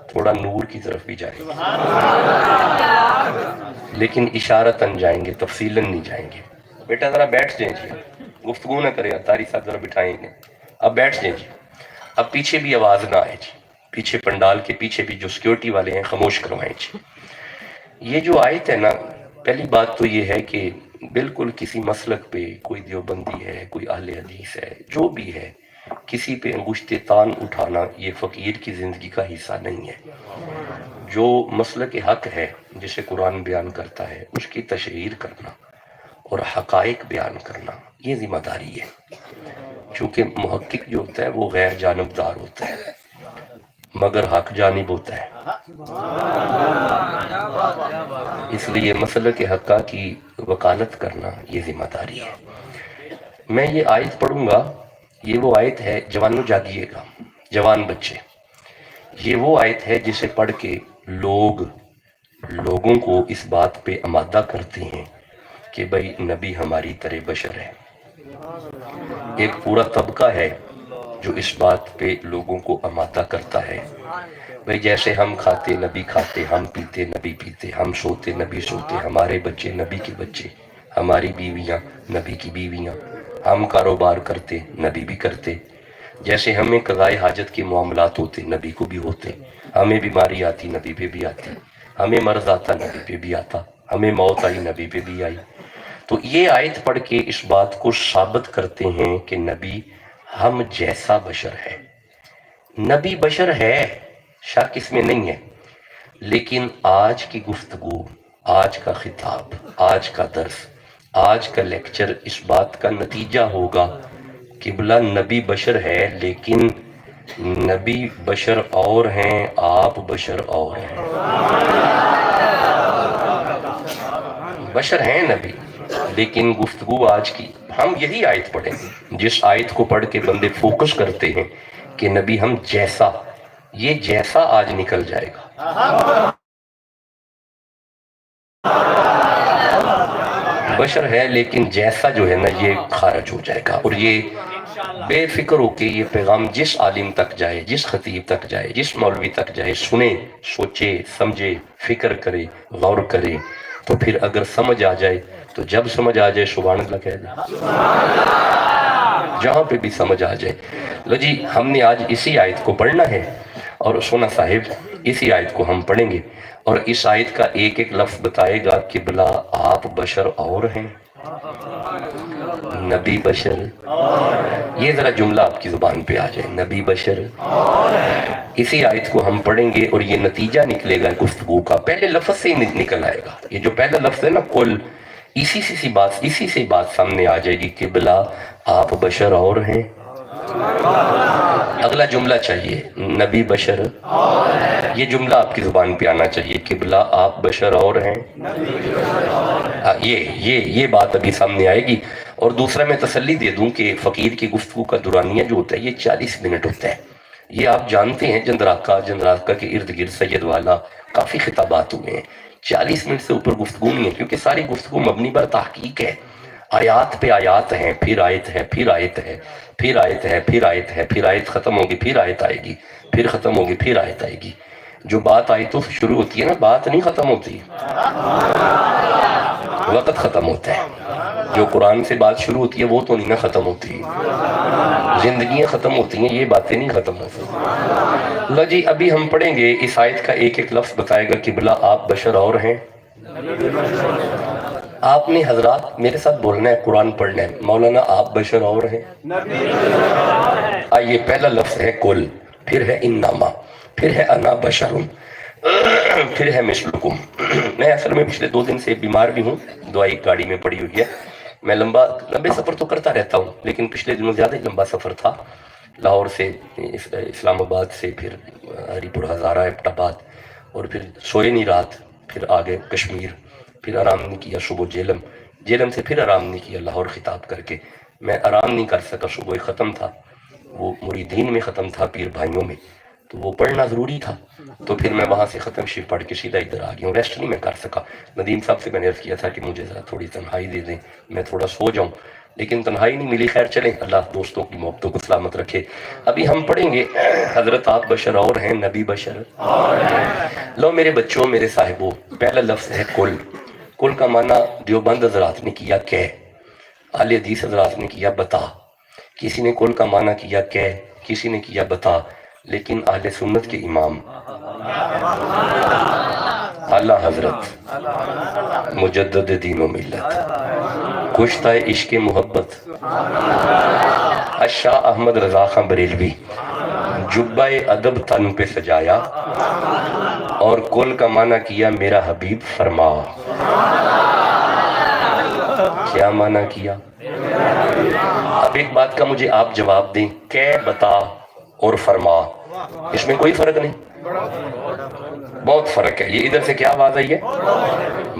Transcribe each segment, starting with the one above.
تھوڑا نور کی طرف بھی جائیں گے، لیکن اشارتاً جائیں گے، تفصیلاً نہیں جائیں گے۔ بیٹا ذرا بیٹھ جائیں جی، گفتگو نہ کریں، تاری صاحب ذرا بٹھائیں انہیں، اب بیٹھ جائیں جی، اب پیچھے بھی آواز نہ آئے جی، پیچھے پنڈال کے پیچھے بھی جو سیکیورٹی والے ہیں خاموش کروائیں جی۔ یہ جو آیت ہے نا، پہلی بات تو یہ ہے کہ بالکل کسی مسلک پہ کوئی دیوبندی ہے، کوئی اہل حدیث ہے، جو بھی ہے، کسی پہ انگشت تان اٹھانا یہ فقیر کی زندگی کا حصہ نہیں ہے۔ جو مسلک حق ہے جسے قرآن بیان کرتا ہے اس کی تشہیر کرنا اور حقائق بیان کرنا یہ ذمہ داری ہے، چونکہ محقق جو ہوتا ہے وہ غیر جانبدار ہوتا ہے مگر حق جانب ہوتا ہے، اس لیے مسلک حقہ کی وکالت کرنا یہ ذمہ داری ہے۔ میں یہ آیت پڑھوں گا، یہ وہ آیت ہے، جوانوں جاگیے گا، جوان بچے، یہ وہ آیت ہے جسے پڑھ کے لوگوں کو اس بات پہ آمادہ کرتے ہیں کہ بھئی نبی ہماری طرح بشر ہے۔ ایک پورا طبقہ ہے جو اس بات پہ لوگوں کو آمادہ کرتا ہے بھئی جیسے ہم کھاتے نبی کھاتے، ہم پیتے نبی پیتے، ہم سوتے نبی سوتے، ہمارے بچے نبی کے بچے، ہماری بیویاں نبی کی بیویاں، ہم کاروبار کرتے نبی بھی کرتے، جیسے ہمیں قضائے حاجت کے معاملات ہوتے نبی کو بھی ہوتے، ہمیں بیماری آتی نبی پہ بھی آتی، ہمیں مرض آتا نبی پہ بھی آتا، ہمیں موت آئی نبی پہ بھی آئی۔ تو یہ آیت پڑھ کے اس بات کو ثابت کرتے ہیں کہ نبی ہم جیسا بشر ہے، نبی بشر ہے، شک اس میں نہیں ہے، لیکن آج کی گفتگو، آج کا خطاب، آج کا درس، آج کا لیکچر اس بات کا نتیجہ ہوگا کہ بلا نبی بشر ہے لیکن نبی بشر اور ہیں، آپ بشر اور ہیں، بشر ہیں نبی، لیکن گفتگو آج کی ہم یہی آیت پڑھیں گے جس آیت کو پڑھ کے بندے فوکس کرتے ہیں کہ نبی ہم جیسا، یہ جیسا آج نکل جائے گا، بشر ہے لیکن جیسا جو ہے نا یہ خارج ہو جائے گا، اور یہ بے فکر ہو کے یہ پیغام جس عالم تک جائے، جس خطیب تک جائے، جس مولوی تک جائے، سنے، سوچے، سمجھے، فکر کرے، غور کرے، تو پھر اگر سمجھ آ جائے تو جب سمجھ آ جائے سبحان اللہ کہہ دے، جہاں پہ بھی سمجھ آ جائے۔ لو جی ہم نے آج اسی آیت کو پڑھنا ہے، اور سونا صاحب اسی آیت کو ہم پڑھیں گے، اور اس آیت کا ایک ایک لفظ بتائے گا کہ بلا آپ بشر اور ہیں، نبی بشر، یہ ذرا جملہ آپ کی زبان پہ آ جائے، نبی بشر، اسی آیت کو ہم پڑھیں گے اور یہ نتیجہ نکلے گا گفتگو کا، پہلے لفظ سے ہی نکل آئے گا، یہ جو پہلا لفظ ہے نا کل، اسی سے بات سامنے آ جائے گی کہ بلا آپ بشر اور ہیں۔ اگلا جملہ چاہیے نبی بشر، یہ جملہ آپ کی زبان پہ آنا چاہیے کہ بلا آپ بشر اور ہیں، یہ بات ابھی سامنے آئے گی۔ اور دوسرا میں تسلی دے دوں کہ فقیر کی گفتگو کا دورانیہ جو ہوتا ہے یہ 40 منٹ ہوتا ہے، یہ آپ جانتے ہیں جندراکا کے ارد گرد سید والا کافی خطابات ہوئے ہیں، 40 منٹ سے اوپر گفتگو نہیں ہے، کیونکہ ساری گفتگو مبنی بر تحقیق ہے، آیات پہ آیات ہیں، پھر آیت ہے، پھر آیت ہے، پھر آیت ہے، پھر آیت ہے، پھر آیت ختم ہوگی، پھر آیت آئے گی، پھر ختم ہوگی، پھر آیت آئے گی۔ جو بات آیتوں سے شروع ہوتی ہے نا، بات نہیں ختم ہوتی، وقت ختم ہوتا ہے۔ جو قرآن سے بات شروع ہوتی ہے وہ تو نہیں نہ ختم ہوتی، زندگیاں ختم ہوتی ہیں، یہ باتیں نہیں ختم ہوتی۔ اللہ جی ابھی ہم پڑھیں گے، اس آیت کا ایک ایک لفظ بتائے گا کہ بلا آپ بشر اور ہیں، آپ نے حضرات میرے ساتھ بولنا ہے، قرآن پڑھنا ہے، مولانا آپ بشر اور ہیں، آئیے پہلا لفظ ہے کل، پھر ہے انما، پھر ہے انا بشرون، پھر ہے مثلکم۔ میں اصل میں پچھلے 2 دن سے بیمار بھی ہوں، دوائی گاڑی میں پڑی ہوئی ہے، میں لمبے سفر تو کرتا رہتا ہوں، لیکن پچھلے دنوں زیادہ ہی لمبا سفر تھا، لاہور سے اسلام آباد سے پھر ہری پور ہزارہ ایبٹ آباد، اور پھر سوئے نہیں رات، پھر آگے کشمیر، پھر آرام نہیں کیا صبح جیلم سے پھر آرام نہیں کیا لاہور خطاب کر کے، میں آرام نہیں کر سکا، صبح ختم تھا، وہ مریدین میں ختم تھا، پیر بھائیوں میں، تو وہ پڑھنا ضروری تھا، تو پھر میں وہاں سے ختم شریف پڑھ کے سیدھا ادھر آ گیا ہوں، ریسٹ نہیں میں کر سکا۔ ندیم صاحب سے میں نے عرض کیا تھا کہ مجھے ذرا تھوڑی تنہائی دے دیں، میں تھوڑا سو جاؤں، لیکن تنہائی نہیں ملی. خیر چلیں, اللہ دوستوں کی محبتوں کو سلامت رکھے. ابھی ہم پڑھیں گے حضرت آپ بشر اور ہیں, نبی بشر. لو میرے بچوں, میرے صاحبوں, پہلا لفظ ہے کل. کل کا معنی دیوبند حضرات نے کیا کہ, اہل حدیث حضرات نے کیا بتا. کسی نے کل کا معنی کیا کہ, کسی نے کیا بتا. لیکن اہل سنت کے امام اعلیٰ حضرت مجدد دین و ملت, کشتہ عشق محبت شاہ احمد رضا خان بریلوی, جبہ ادب تن پہ سجایا اور کل کا معنی کیا میرا حبیب فرما. کیا معنی کیا؟ اب ایک بات کا مجھے آپ جواب دیں, کہ بتا اور فرما, اس میں کوئی فرق نہیں؟ بہت فرق ہے. یہ ادھر سے کیا آواز آئی ہے؟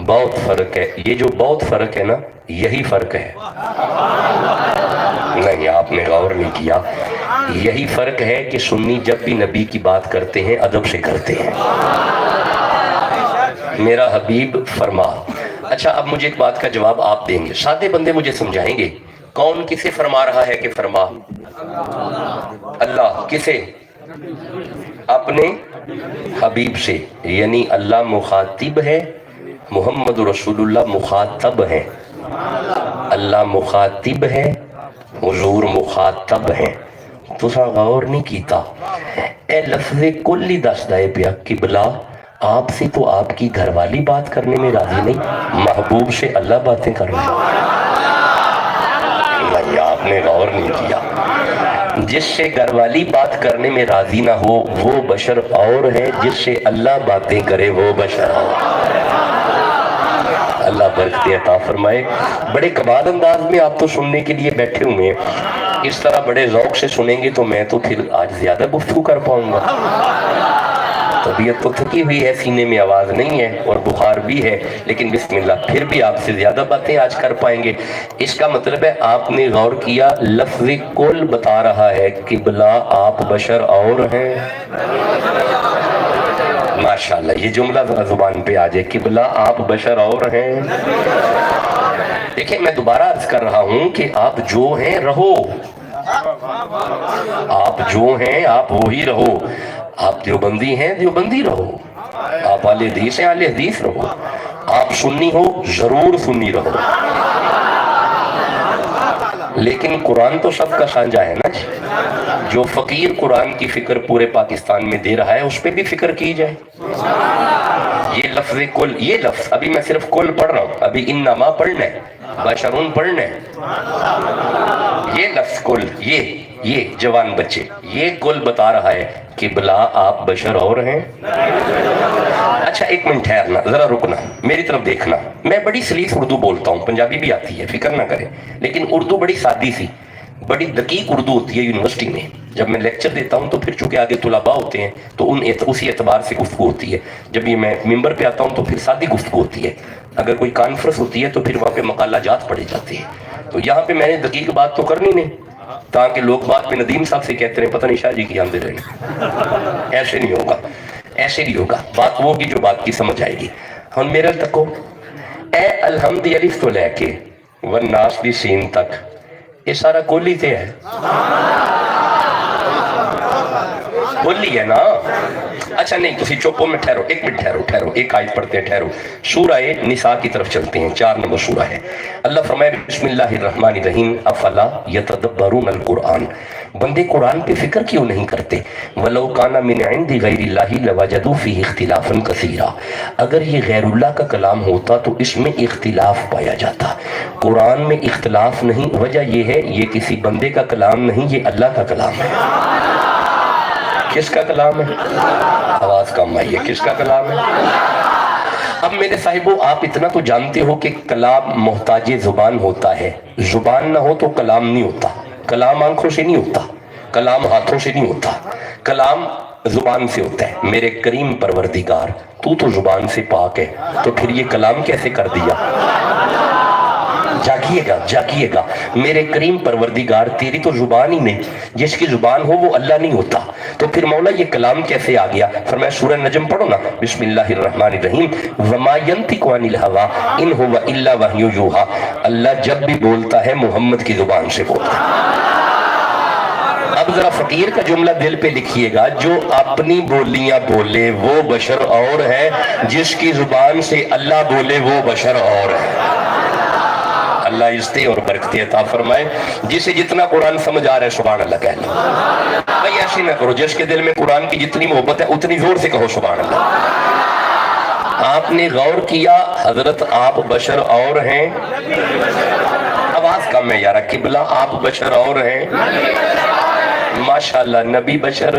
بہت فرق ہے. یہ جو بہت فرق ہے نا, یہی فرق ہے. نہیں, آپ نے غور نہیں کیا. یہی فرق ہے کہ سنی جب بھی نبی کی بات کرتے ہیں ادب سے کرتے ہیں. میرا حبیب فرما. اچھا, اب مجھے ایک بات کا جواب آپ دیں گے. سادے بندے مجھے سمجھائیں گے, کون کسے فرما رہا ہے کہ فرما؟ اللہ. کسے؟ اپنے حبیب سے. یعنی اللہ مخاطب ہے, محمد رسول اللہ مخاطب ہے. اللہ مخاطب ہے, حضور مخاطب ہے. تو سا غور نہیں کیتا. اے لفظ کلی دس دائے پیا قبلہ, آپ سے تو آپ کی گھر والی بات کرنے میں راضی نہیں, محبوب سے اللہ باتیں کر رہے ہیں. نہیں, آپ نے غور نہیں کیا. جس سے گھر والی بات کرنے میں راضی نہ ہو وہ بشر اور ہے, جس سے اللہ باتیں کرے وہ بشر اور. اللہ برکت عطا فرمائے. بڑے کمال انداز میں آپ تو سننے کے لیے بیٹھے ہوئے ہیں. اس طرح بڑے ذوق سے سنیں گے تو میں تو پھر آج زیادہ گفتگو کر پاؤں گا. طبیعت تو تھکی ہوئی ہے, سینے میں آواز نہیں ہے اور بخار بھی ہے, لیکن بسم اللہ پھر بھی آپ سے زیادہ باتیں آج کر پائیں گے. اس کا مطلب ہے آپ نے غور کیا, لفظ کل بتا رہا ہے قبلہ آپ بشر اور ہیں. ماشاءاللہ, یہ جملہ ذرا زبان پہ آ جائے, قبلہ آپ بشر اور ہیں. دیکھیں, میں دوبارہ عرض کر رہا ہوں کہ آپ جو ہیں رہو, آپ جو ہیں آپ وہی رہو. آپ دیوبندی ہیں دیوبندی رہو, آپ اہل حدیث ہیں اہل حدیث رہو, آپ سنی ہو ضرور سنی رہو. لیکن قرآن تو سب کا سانجا ہے نا. جو فقیر قرآن کی فکر پورے پاکستان میں دے رہا ہے اس پہ بھی فکر کی جائے. یہ لفظ کل, یہ لفظ ابھی میں صرف کل پڑھ رہا ہوں, ابھی انما پڑھنا ہے, بشرون پڑھنا ہے. یہ لفظ کل, یہ جوان بچے, یہ کل بتا رہا ہے کہ بلا آپ بشر اور ہیں. اچھا ایک منٹ ٹھہرنا, ذرا رکنا, میری طرف دیکھنا. میں بڑی سلیس اردو بولتا ہوں, پنجابی بھی آتی ہے, فکر نہ کریں, لیکن اردو بڑی سادی سی, بڑی دقیق اردو ہوتی ہے یونیورسٹی میں. جب میں لیکچر دیتا ہوں تو پھر چونکہ آگے طلباء ہوتے ہیں تو اسی اعتبار سے گفتگو ہوتی ہے. جب یہ میں ممبر پہ آتا ہوں تو پھر سادی گفتگو ہوتی ہے. اگر کوئی کانفرنس ہوتی ہے تو پھر وہاں پہ مقالہ جات پڑے جاتے ہیں. تو یہاں پہ میں نے دقیق بات تو کرنی نہیں, تاکہ لوگ بات پہ ندیم صاحب سے کہتے ہیں پتہ نہیں شاہ جی کی آندے رہنے. ایسے نہیں ہوگا, ایسے نہیں ہوگا. بات وہ ہوگی جو بات کی سمجھ آئے گی. ہم میرے تکو, اے الحمد الف تو لے کے والناس بھی سین تک, یہ سارا کولی سے ہے. کولی ہے نا. اچھا نہیں, تسی چوپوں میں ٹھہرو, ایک منٹ ٹھہرو, ایک آیت پڑھتے ہیں, ٹھہرو. سورہ نساء کی طرف چلتے ہیں, 4 نمبر سورہ ہے. اللہ فرمائے بسم اللہ الرحمن الرحیم افلا یتدبرون القرآن, بندے قرآن پہ فکر کیوں نہیں کرتے. ولو کان من عند غیر اللہ لوجدوا فیہ اختلافا کثیرا, اگر یہ غیر اللہ کا کلام ہوتا تو اس میں اختلاف پایا جاتا. قرآن میں اختلاف نہیں, وجہ یہ ہے یہ کسی بندے کا کلام نہیں, یہ اللہ کا کلام ہے. کس کا کلام ہے؟ آواز کم آئی ہے, کس کا کلام ہے؟ اب میرے صاحبوں, آپ اتنا تو جانتے ہو کہ کلام محتاج زبان ہوتا ہے. زبان نہ ہو تو کلام نہیں ہوتا. کلام آنکھوں سے نہیں ہوتا, کلام ہاتھوں سے نہیں ہوتا, کلام زبان سے ہوتا ہے. میرے کریم پروردگار, تو زبان سے پاک ہے, تو پھر یہ کلام کیسے کر دیا؟ جاگیے گا جاگیے گا، میرے کریم پروردگار تیری تو زبان ہی نہیں، جس کی زبان ہو وہ اللہ نہیں ہوتا، تو پھر مولا یہ کلام کیسے آ گیا؟ فرمایا سورہ نجم پڑھو نا، بسم اللہ الرحمن الرحیم، وما ينطق عن الهوى ان هو الا وحی یوحی، اللہ جب بھی بولتا ہے محمد کی زبان سے بولتا ہے۔ اب ذرا فقیر کا جملہ دل پہ لکھیے گا، جو اپنی بولیاں بولے وہ بشر اور ہے، جس کی زبان سے اللہ بولے وہ بشر اور ہے۔ اللہ عزتیں اور برکتیں عطا فرمائے، جسے جتنا قرآن سمجھ آ رہا ہے سبحان اللہ کہہ لو۔ بھائی ایسی نہ کرو، جس کے دل میں قرآن کی جتنی محبت ہے اتنی زور سے کہو سبحان اللہ۔ آپ نے غور کیا حضرت آپ بشر اور ہیں، آواز کم ہے یارہ، قبلہ آپ بشر اور ہیں، ماشاءاللہ نبی بشر۔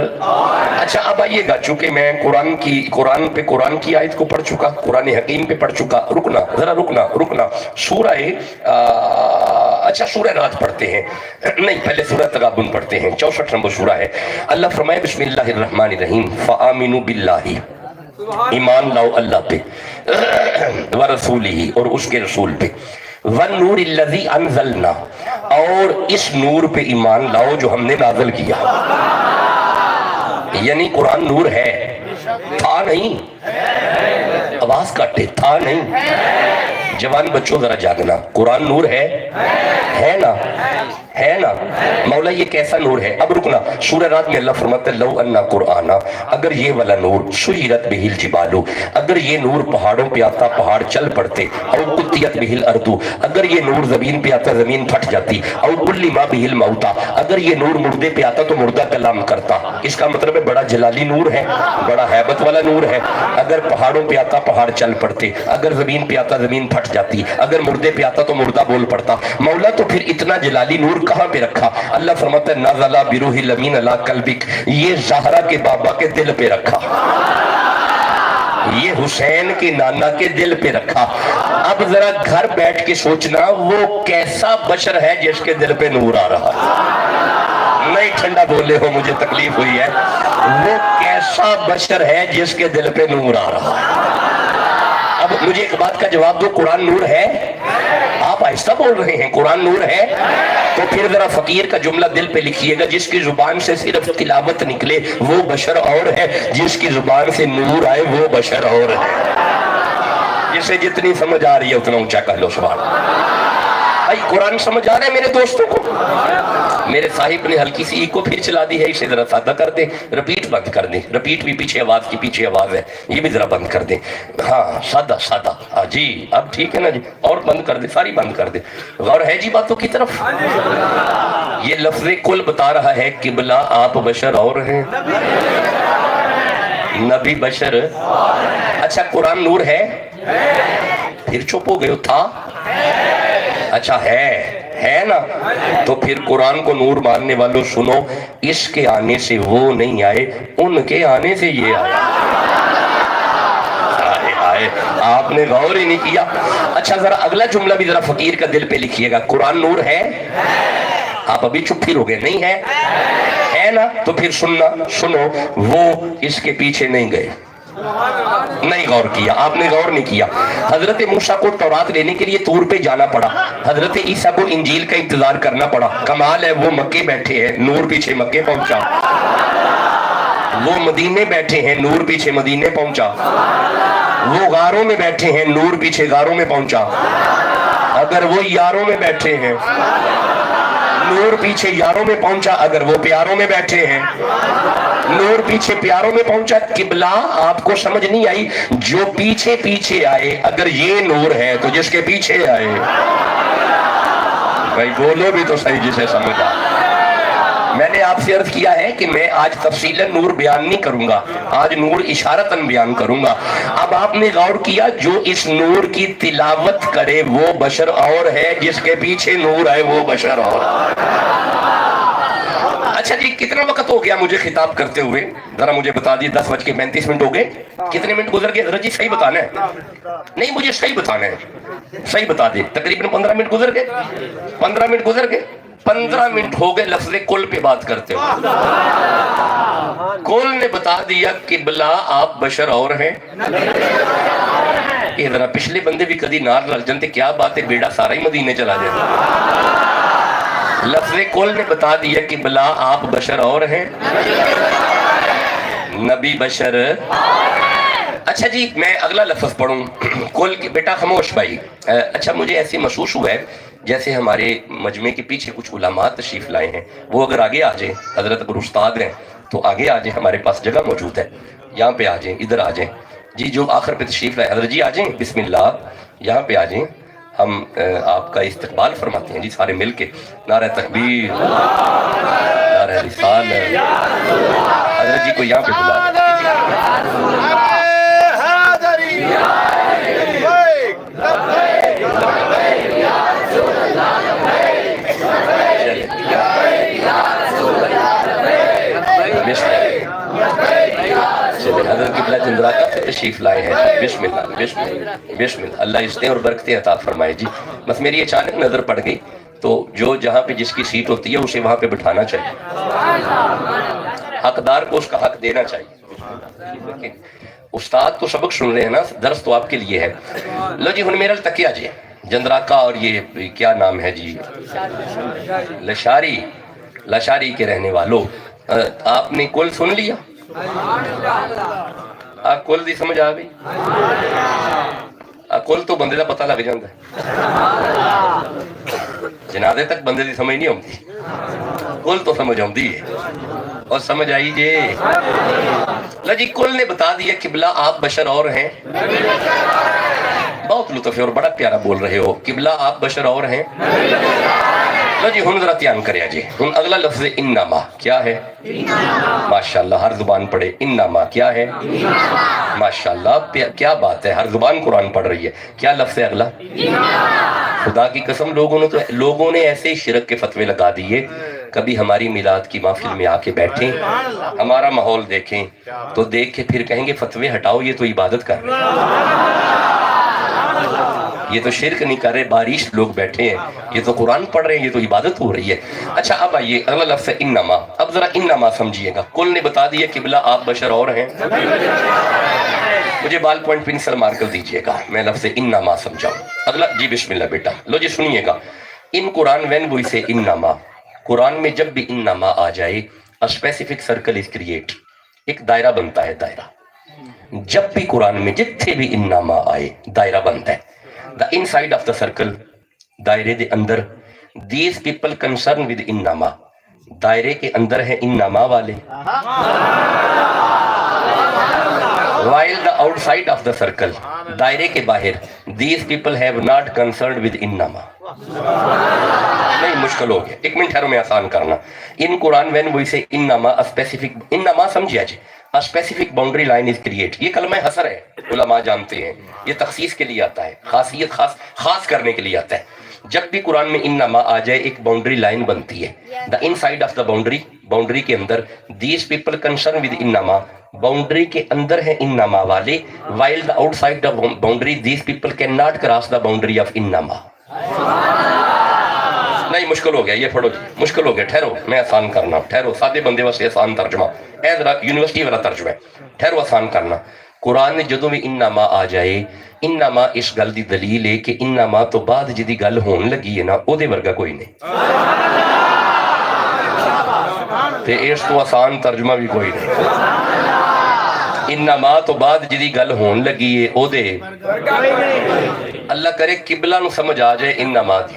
اچھا اب آئیے گا، چونکہ میں قرآن کی آیت کو پڑھ چکا، قرآن حکیم پہ پڑھ چکا، رکنا سورہ اچھا سورہ رات پڑھتے ہیں، نہیں پہلے سورہ تغابن پڑھتے ہیں، 64 نمبر سورہ ہے۔ اللہ فرمائے بسم اللہ الرحمن الرحیم، فآمنوا باللہ، ایمان لاؤ اللہ پہ، ورسولہ اور اس کے رسول پہ، وَالنُّورِ الَّذِي أَنزَلْنَا، اور اس نور پہ ایمان لاؤ جو ہم نے نازل کیا۔ یعنی قرآن نور ہے، تھا نہیں، آواز کاٹے، تھا نہیں۔ جوان بچوں ذرا جاگنا، قرآن نور ہے نا، ہے نا؟ مولا یہ کیسا نور ہے؟ اب رکنا، سورہ رات میں اللہ فرماتا ہے لو انا قرآن، اگر یہ والا نور سیرت بہ الجبال، اگر یہ نور پہاڑوں پہ آتا پہاڑ چل پڑتے، او قطعت بہ الارض، اگر یہ نور زمین پہ آتا زمین پھٹ جاتی، او کلم بہ الموتى، اگر یہ نور مردے پہ آتا تو مردہ کلام کرتا۔ اس کا مطلب ہے بڑا جلالی نور ہے، بڑا ہیبت والا نور ہے۔ اگر پہاڑوں پہ آتا پہاڑ چل پڑتے، اگر زمین پہ آتا زمین پھٹ جاتی، اگر مردے پہ آتا تو مردہ بول پڑتا۔ مولا تو پھر اتنا جلالی نور کہاں پہ رکھا؟ اللہ فرماتا ہے نازلہ بروح الامین علی قلبک، یہ زہرا کے بابا کے دل پہ رکھا، یہ حسین کے نانا کے دل پہ رکھا۔ اب ذرا گھر بیٹھ کے سوچنا وہ کیسا بشر ہے جس کے دل پہ نور آ رہا ہے؟ نہیں ٹھنڈا بولے ہو، مجھے تکلیف ہوئی ہے۔ وہ کیسا بشر ہے جس کے دل پہ نور آ رہا ہے؟ اب مجھے ایک بات کا جواب دو، قرآن نور ہے؟ آپ آہستہ بول رہے ہیں، قرآن نور ہے؟ تو پھر ذرا فقیر کا جملہ دل پہ لکھیے گا، جس کی زبان سے صرف تلاوت نکلے وہ بشر اور ہے، جس کی زبان سے نور آئے وہ بشر اور ہے۔ جسے جتنی سمجھ آ رہی ہے اتنا اونچا کہہ لو سبحان اللہ۔ بھائی قرآن سمجھ آ رہے ہیں میرے دوستوں کو؟ میرے صاحب نے ہلکی سی کو پھر چلا دی ہے، اسے ذرا سادہ کر دیں، رپیٹ بند کر دیں، رپیٹ بھی پیچھے آواز کی پیچھے آواز ہے، یہ بھی ذرا بند کر دیں، ہاں سادہ جی اب ٹھیک ہے نا جی، اور بند کر دیں، ساری بند کر دیں۔ غور ہے جی باتوں کی طرف؟ یہ لفظ کل بتا رہا ہے قبلہ آپ بشر اور ہیں، نبی بشر۔ اچھا قرآن نور ہے؟ پھر چپ ہو گئے ہو، تھا؟ اچھا ہے نا؟ تو پھر قرآن کو نور ماننے والوں سنو، اس کے آنے سے وہ نہیں آئے، ان کے آنے سے یہ آئے۔ آپ نے غور ہی نہیں کیا۔ اچھا ذرا اگلا جملہ بھی ذرا فقیر کا دل پہ لکھیے گا، قرآن نور ہے؟ آپ ابھی چپ پھر ہو گئے، نہیں ہے نا؟ تو پھر سنو، وہ اس کے پیچھے نہیں گئے، نہیں غور کیا، آپ نے غور نہیں کیا۔ حضرت موسیٰ کو تورات لینے کے لیے طور پہ جانا پڑا، حضرت عیسیٰ کو انجیل کا انتظار کرنا پڑا۔ کمال ہے وہ مکے بیٹھے ہیں، نور پیچھے مکے پہنچا، وہ مدینے بیٹھے ہیں، نور پیچھے مدینے پہنچا، وہ غاروں میں بیٹھے ہیں، نور پیچھے غاروں میں پہنچا۔ اگر وہ یاروں میں بیٹھے ہیں، نور پیچھے یاروں میں پہنچا، اگر وہ پیاروں میں بیٹھے ہیں، نور پیچھے پیاروں میں پہنچا۔ قبلہ آپ کو سمجھ نہیں آئی؟ جو پیچھے آئے، اگر یہ نور ہے تو جس کے پیچھے آئے، بھائی بولو بھی تو صحیح جسے سمجھ آئے۔ میں نے آپ سے عرض کیا ہے کہ میں آج تفصیلاً نور بیان نہیں کروں گا، آج نور اشارتاً بیان کروں گا۔ اب آپ نے غور کیا جو اس نور کی تلاوت کرے وہ بشر اور ہے، جس کے پیچھے نور ہے وہ بشر اور ہے۔ اچھا جی کتنا وقت ہو گیا مجھے خطاب کرتے ہوئے؟ ذرا مجھے بتا دیے، 10:35 ہو گئے، کتنے منٹ گزر گئے؟ حضرت جی صحیح بتانا ہے، نہیں مجھے صحیح بتانا ہے، صحیح بتا دے۔ تقریباً 15 منٹ گزر گئے، 15 منٹ گزر گئے، 15 منٹ ہو گئے لفظ کل پہ بات کرتے ہوئے۔ کل نے بتا دیا قبلہ آپ بشر اور ہیں، یہ ذرا پچھلے بندے بھی کدی نال رل جاندے، کیا بات ہے، بیڑا سارا ہی مدینے چلا جائے۔ لفظ کل نے بتا دیا کہ بلا آپ بشر اور ہیں، نبی بشر۔ اچھا جی میں اگلا لفظ پڑھوں، کل کی بیٹا خاموش بھائی۔ اچھا مجھے ایسی محسوس ہوا ہے جیسے ہمارے مجمع کے پیچھے کچھ علماء تشریف لائے ہیں، وہ اگر آگے آ جائیں، حضرت اگر استاد ہیں تو آگے آ جائیں، ہمارے پاس جگہ موجود ہے، یہاں پہ آ جائیں، ادھر آ جائیں جی، جو آخر پہ تشریف لائے حضرت جی آ جائیں، بسم اللہ یہاں پہ آ جائیں، ہم آپ کا استقبال فرماتے ہیں جی سارے مل کے۔ نعرہ تکبیر، نعرہ رسالت، حضرت جی کو یہاں پہ بلا لیں۔ حضرت قبلہ جندراکہ سے تشریف لائے ہیں، بسم اللہ بسم اللہ بسم اللہ، اللہ عزتیں اور برکتیں عطا فرمائے جی۔ بس میری اچانک نظر پڑ گئی تو جو جہاں پہ جس کی سیٹ ہوتی ہے اسے وہاں پہ بٹھانا چاہیے، حقدار کو اس کا حق دینا چاہیے۔ استاد تو سبق سن رہے ہیں نا، درس تو آپ کے لیے ہے۔ لو جی ہن میرا تکیہ جی جندراکہ اور یہ کیا نام ہے جی، لشاری کے رہنے والوں، آپ نے کل سن لیا؟ آپ کل دی سمجھ آ گئی؟ کل تو بندے دا پتہ لگ جاندہ ہے، جنازے تک بندے دی سمجھ نہیں ہوتی، کل تو سمجھ ہوتی ہے، اور سمجھ آئی جے۔ اللہ جی کل نے بتا دیا قبلہ آپ بشر اور ہیں، بہت لطف ہے اور بڑا پیارا بول رہے ہو، قبلہ آپ بشر اور ہیں۔ اللہ جی ہن ذرا دھیان کریا جی، ہن اگلا لفظ انما کیا ہے؟ ماشاءاللہ ہر زبان پڑھے، انما کیا ہے؟ ماشاءاللہ کیا بات ہے، ہر زبان قرآن پڑھ رہی ہے۔ کیا لفظ ہے اگلا؟ خدا کی قسم لوگوں نے ایسے شرک کے فتوے لگا دیے، کبھی ہماری میلاد کی محفل میں آ کے بیٹھیں، ہمارا ماحول دیکھیں تو دیکھ کے پھر کہیں گے فتوے ہٹاؤ، یہ تو عبادت کر رہے ہیں، یہ تو شرک نہیں کر رہے، بارش لوگ بیٹھے ہیں، یہ تو قرآن پڑھ رہے ہیں، یہ تو عبادت ہو رہی ہے۔ اچھا اب آئیے اگلا لفظ ہے انما، اب ذرا انما سمجھیے گا، کل نے بتا دیا قبلہ آپ بشر اور ہیں، مجھے بال پوائنٹ پنسل مار کر دیجئے گا، میں لفظ انما سمجھاؤں۔ اگلا جی بسم اللہ بیٹا، لو جی سنیے گا، ان قرآن وین وی سے انما، قرآن میں جب بھی انما آ جائے a specific circle is create، ایک دائرہ بنتا ہے، دائرہ جب بھی قرآن میں جتنے بھی انما آئے دائرہ بنتا ہے، the inside of the circle، دائرے دے اندر these people concerned with انما، دائرے کے اندر ہے انما والے، while the outside of the circle، دائرے کے باہر these people have not concerned with انما۔ نہیں مشکل ہو گیا، ایک منٹ ٹھہرو میں آسان کرنا۔ ان قرآن when we say انما a specific، انما سمجھیا جی a specific boundary line is create، یہ کلمہ حصر ہے، علماء جانتے ہیں، یہ تخصیص کے لیے آتا ہے، خاصیت خاص کرنے کے لیے آتا ہے۔ جب بھی قرآن میں انما آ جائے ایک باؤنڈری لائن بنتی ہے، the inside of the boundary، boundary کے اندر these people concerned with انما، باؤنڈری کے اندر ہے انما والے، while the outside the boundary these people cannot cross the boundary of انما۔ نہیں مشکل ہو گیا، یہ پڑھو جی، مشکل ہو گیا، ٹھہرو میں آسان کرنا، ٹھہرو سادے بندے واسطے آسان ترجمہ، اے ذرا یونیورسٹی والا ترجمہ ہے، ٹھہرو آسان کرنا۔ قرآن نے جدوں بھی انما آ جائے، انما اس گل دی دلیل ہے کہ انما تو بعد جدی گل ہون لگی ہے نا، او دے ورگا کوئی نہیں، تے اس تو آسان ترجمہ بھی کوئی نہیں۔ انما تو بعد جدی گل ہون لگی ہے او دے، اللہ کرے قبلہ نو سمجھ آ جائے انما دی،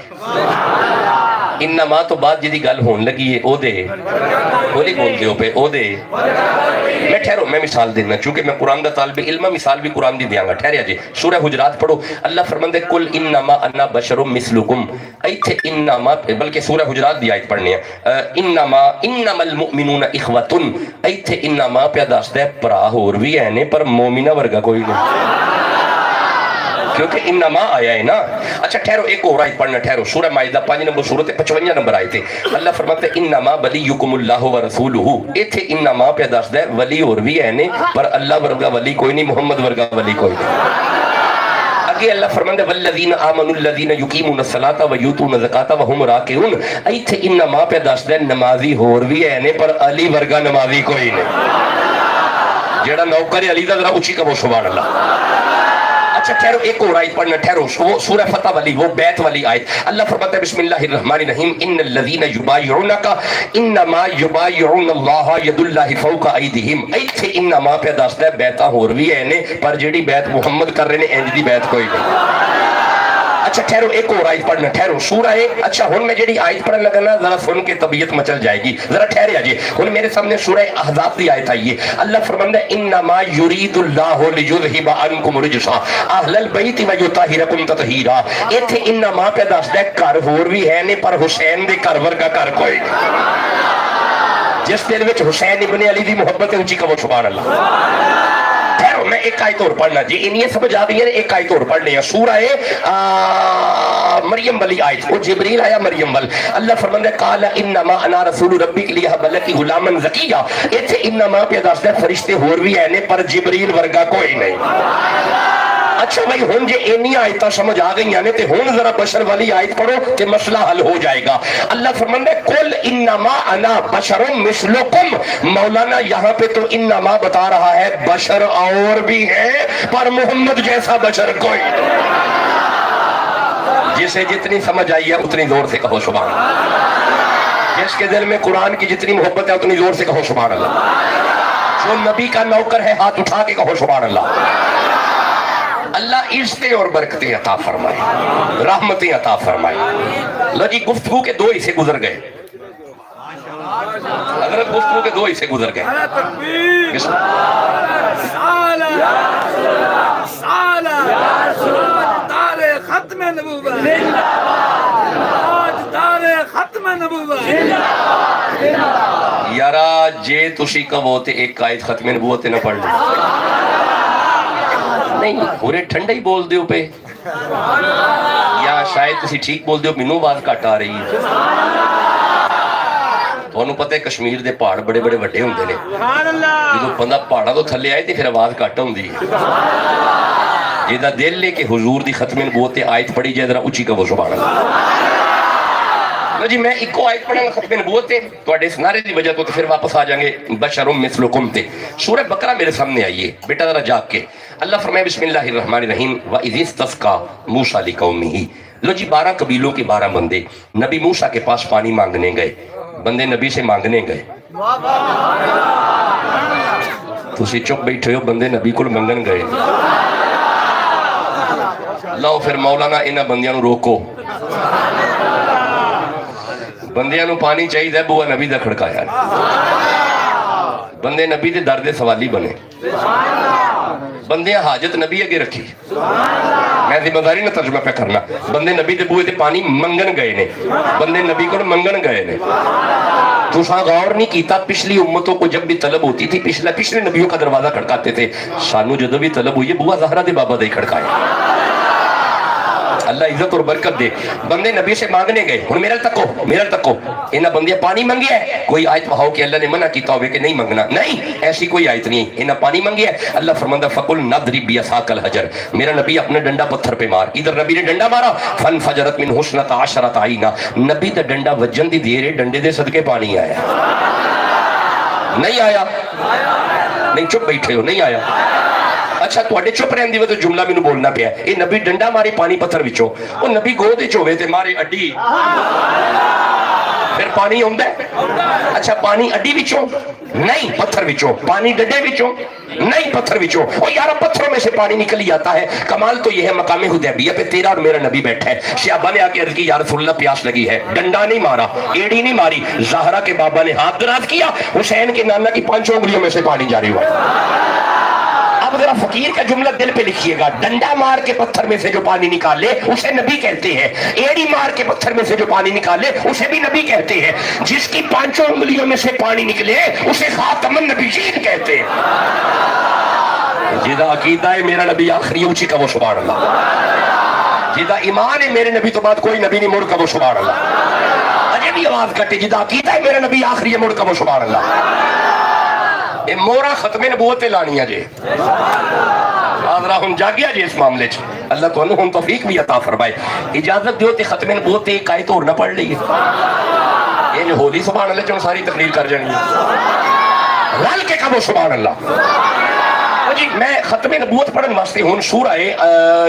انما تو بعد جدی گل ہون لگی ہے او دے، بولی بول دیو پہ او دے، میں ٹھہرو میں مثال دینا، چونکہ میں قرآن دا طالب علم مثال بھی قرآن دی دیاں گا، ٹھہریا جی۔ سورہ حجرات پڑھو، اللہ فرماندے کل انما انا بشر مثلکم، ایتھے انما، بلکہ سورہ حجرات دی آیت پڑھنی ہے، انما المؤمنون اخوتن، ایتھے انما پہ دستا ہے پرا ہور بھی ہے نے پر مومنہ ورگا کوئی نہیں، کیونکہ انما آیا ہے نا۔ اچھا ٹھہرو ایک اور آیت پڑھنا، ٹھہرو سورہ مائدہ 5 نمبر سورت 55 نمبر آئے تھے، اللہ فرماتے انما ولیکم اللہ ورسولہ، ایتھے انما پہ دس دے ولی اور بھی ہے نے پر اللہ ورگا ولی کوئی نہیں، محمد ورگا ولی کوئی نہیں۔ آگے اللہ فرماتے والذین آمنوا الذین یقیمون الصلاۃ ویؤتون الزکاۃ وہم راکعون، ایتھے انما پہ دس دے نمازی اور بھی ہے نے پر علی ورگا نمازی کوئی نہیں۔ جیڑا نوکر علی دا ذرا اچھی کہو سبحان اللہ۔ اچھا ٹھہرو، ایک اور آیت پڑھنا، ٹھہرو، سورہ فتح والی، وہ بیت والی آیت. اللہ فرماتا ہے بسم اللہ الرحمن الرحیم ان الذین یبایعونک انما یبایعون اللہ ید اللہ فوق ایدیہم. ایتھے انما پہ دسدا ہے بیعتاں ہور بھی ہے نے، پر جیڑی بیعت محمد کر رہے نے انج دی بیعت کوئی نہیں. اچھا ٹھہرو، ایک اور آیت پڑھنا، ٹھہرو، سورہ ہے. اچھا ہن میں جیڑی آیت پڑھن لگا نا ذرا سن کے طبیعت مچل جائے گی، ذرا ٹھہرے آجے. ہن میرے سامنے سورہ احزاب کی آیت آئی ہے. اللہ فرماندا ہے انما یرید اللہ لیذھب عنکم الرجس اہل البیت ویطہرکم تطہیرا. ایتھے انما پہ دسدا ہے گھر ہور بھی ہے نے، پر حسین دے گھر ورگا گھر کوئی نہیں. جس دل وچ حسین ابن علی دی محبت ہے اونچی کہو سبحان اللہ. ٹھہرو میں ایک آیت اور پڑھنا جی، انہیں سمجھ آ گئی ہے، ایک آیت اور پڑھنے ہیں. سورہ مریم والی آیت، وہ جبریل آیا مریم وال. اللہ فرماندا ہے قال انما انا رسول ربک لیہب لک غلاما زکیا. ایتھے انما پہ دسدا ہے فرشتے ہور بھی ہیں نے، پر جبریل ورگا کوئی نہیں. اچھا بھائی ہن جے اینی آیتاں سمجھ آ گئی نے تے ہن ذرا بشر والی آیت پڑھو تے مسئلہ حل ہو جائے گا. اللہ فرماندا ہے قل انما انا بشر مثلکم. مولانا یہاں پہ تو انما بتا رہا ہے بشر اور بھی ہے، پر محمد جیسا بشر کوئی نہیں. جسے جتنی سمجھ آئی ہے اتنی زور سے کہو سبحان اللہ. جس کے دل میں قرآن کی جتنی محبت ہے اتنی زور سے کہو سبحان اللہ. جو نبی کا نوکر ہے ہاتھ اٹھا کے کہو سبحان اللہ. اللہ عزتیں اور برکتیں عطا فرمائے، رحمتیں عطا فرمائے. لو جی گفتگو کے دو حصے گزر گئے، حضرت گفتگو کے دو حصے گزر گئے. ختم نبوت ختم نبوت یارا جے تسی کہو تے ایک آیت ختم نبوت نہ پڑھ لیں. نہیں پورے ٹھنڈا ہی بول دیو پہ، یا شاید تسی ٹھیک بول دیو مینوں آواز گھٹ آ رہی ہے. تھانوں پتہ ہے کشمیر دے پہاڑ بڑے بڑے وڈے ہوندے نے، جدوں بندہ پہاڑاں تو تھلے آئے تے پھر آواز گھٹ ہوندی ہے. جہاں دل لے کے حضور دی ختم نبوت آیت پڑھی جائے ذرا اچھی کہو سبحان اللہ. جی میں ایک آیت پڑھا ختم نبوت ہے تواڈے اس نعرے دی وجہ تو پھر واپس آ جائیں گے بشر مثلکم تے. سورہ بقرہ میرے سامنے آئیے بیٹا ذرا جاگ کے. اللہ فرمائے بسم اللہ الرحمن الرحیم وَإِذِ اسْتَسْقَىٰ مُوسَىٰ لِقَوْمِهِ. لو جی 12 قبیلوں کے 12 بندے نبی موسیٰ کے پاس پانی مانگنے گئے. بندے نبی سے مانگنے گئے. تسی چپ بیٹھے ہو، بندے نبی کو منگن گئے. لو پھر مولانا انہاں بندیاں نو روکو. بندیاں نو پانی چاہیے دے بوا نبی دا کھڑکایا. بندے نبی دے درد سوالی بنے. بندیاں حاجت نبی اگے رکھی. میں ذمہ داری نہ ترجمہ پہ کرنا. بندے نبی دے بوئے تے پانی منگن گئے نے. بندے نبی کو منگن گئے نے. تو ساں غور نہیں کیتا پچھلی امتوں کو جب بھی طلب ہوتی تھی پچھلے نبیوں کا دروازہ کھڑکاتے تھے. سانو جدو بھی طلب ہوئی ہے بوا زہرا دے بابا دے کھڑکایا. اللہ عزت اور برکت دے. بندے نبی سے مانگنے گئے. ہن میرے تکو انہاں بندے پانی منگیا ہے. کوئی آیت وہاؤ کہ اللہ نے منع کیتا ہوئے کہ نہیں منگنا. نہیں ایسی کوئی آیت نہیں. انہاں پانی منگیا ہے. اللہ فرماندا فقل نضرب بعصاک الحجر. میرا نبی اپنے ڈنڈا پتھر پہ مار. ادھر نبی نے ڈنڈا مارا فانفجرت من حسنۃ عشرۃ عینا. نبی دا ڈنڈا وجن دی دیر ہے ڈنڈے دے صدقے پانی آیا. نہیں آیا؟ نہیں چپ بیٹھے ہو، نہیں آیا. اچھا تواڈے چپ رہن دی وجہ تو جملہ مینوں بولنا پیا. اے نبی ڈنڈا مارے پانی پتھر وچوں. او نبی گود وچ ہوے تے مارے اڈی پھر پانی ہوندا ہے. اچھا پانی اڈی وچوں نہیں پتھر وچوں. پانی ڈڈے وچوں نہیں پتھر وچوں. او یارا پتھروں میں سے پانی نکل ہی آتا ہے. کمال تو یہ ہے مقام حدیبیہ پہ تیرا اور میرا نبی بیٹھا ہے. صحابہ نے آ کے عرض کی یا رسول اللہ پیاس لگی ہے. ڈنڈا نہیں مارا، ایڑی نہیں ماری. زہرا کے بابا نے ہاتھ دراز کیا، حسین کے نانا کی 5 انگلیوں میں سے پانی جاری ہوا. اب ذرا فقیر کا جملہ دل پہ لکھیے گا. ڈنڈا مار کے پتھر میں سے جو پانی نکالے اسے نبی کہتے ہیں. ایڑی مار کے پتھر میں سے جو پانی نکالے اسے بھی نبی کہتے ہیں. جس کی 5 انگلیوں میں سے پانی نکلے اسے خاتم النبیین کہتے ہیں. جدا عقیدہ ہے میرا نبی آخری اونچی کا وہ سبحان اللہ. جدا ایمان ہے میرے نبی تو بعد کوئی نبی نہیں مڑ کا وہ سبحان اللہ. اجے بھی آواز کٹے. جدا عقیدہ ہے میرا نبی آخری مڑ کا وہ سبحان اللہ. اے مورا ختم نبوت لانیاں جے. حاضرہ ہم جاگیا جے اس معاملے چ. اللہ تو انہوں ہم توفیق بھی عطا فرمائے. اجازت دیو تے ختم نبوت ایک آیت اور نہ پڑھ لئیے. یہ جو ہولی سبحان اللہ چون ساری تقریر کر جانی ہے. رل کے کبو سبحان اللہ. جی میں ختم نبوت پڑھن واسطے ہوں سورہ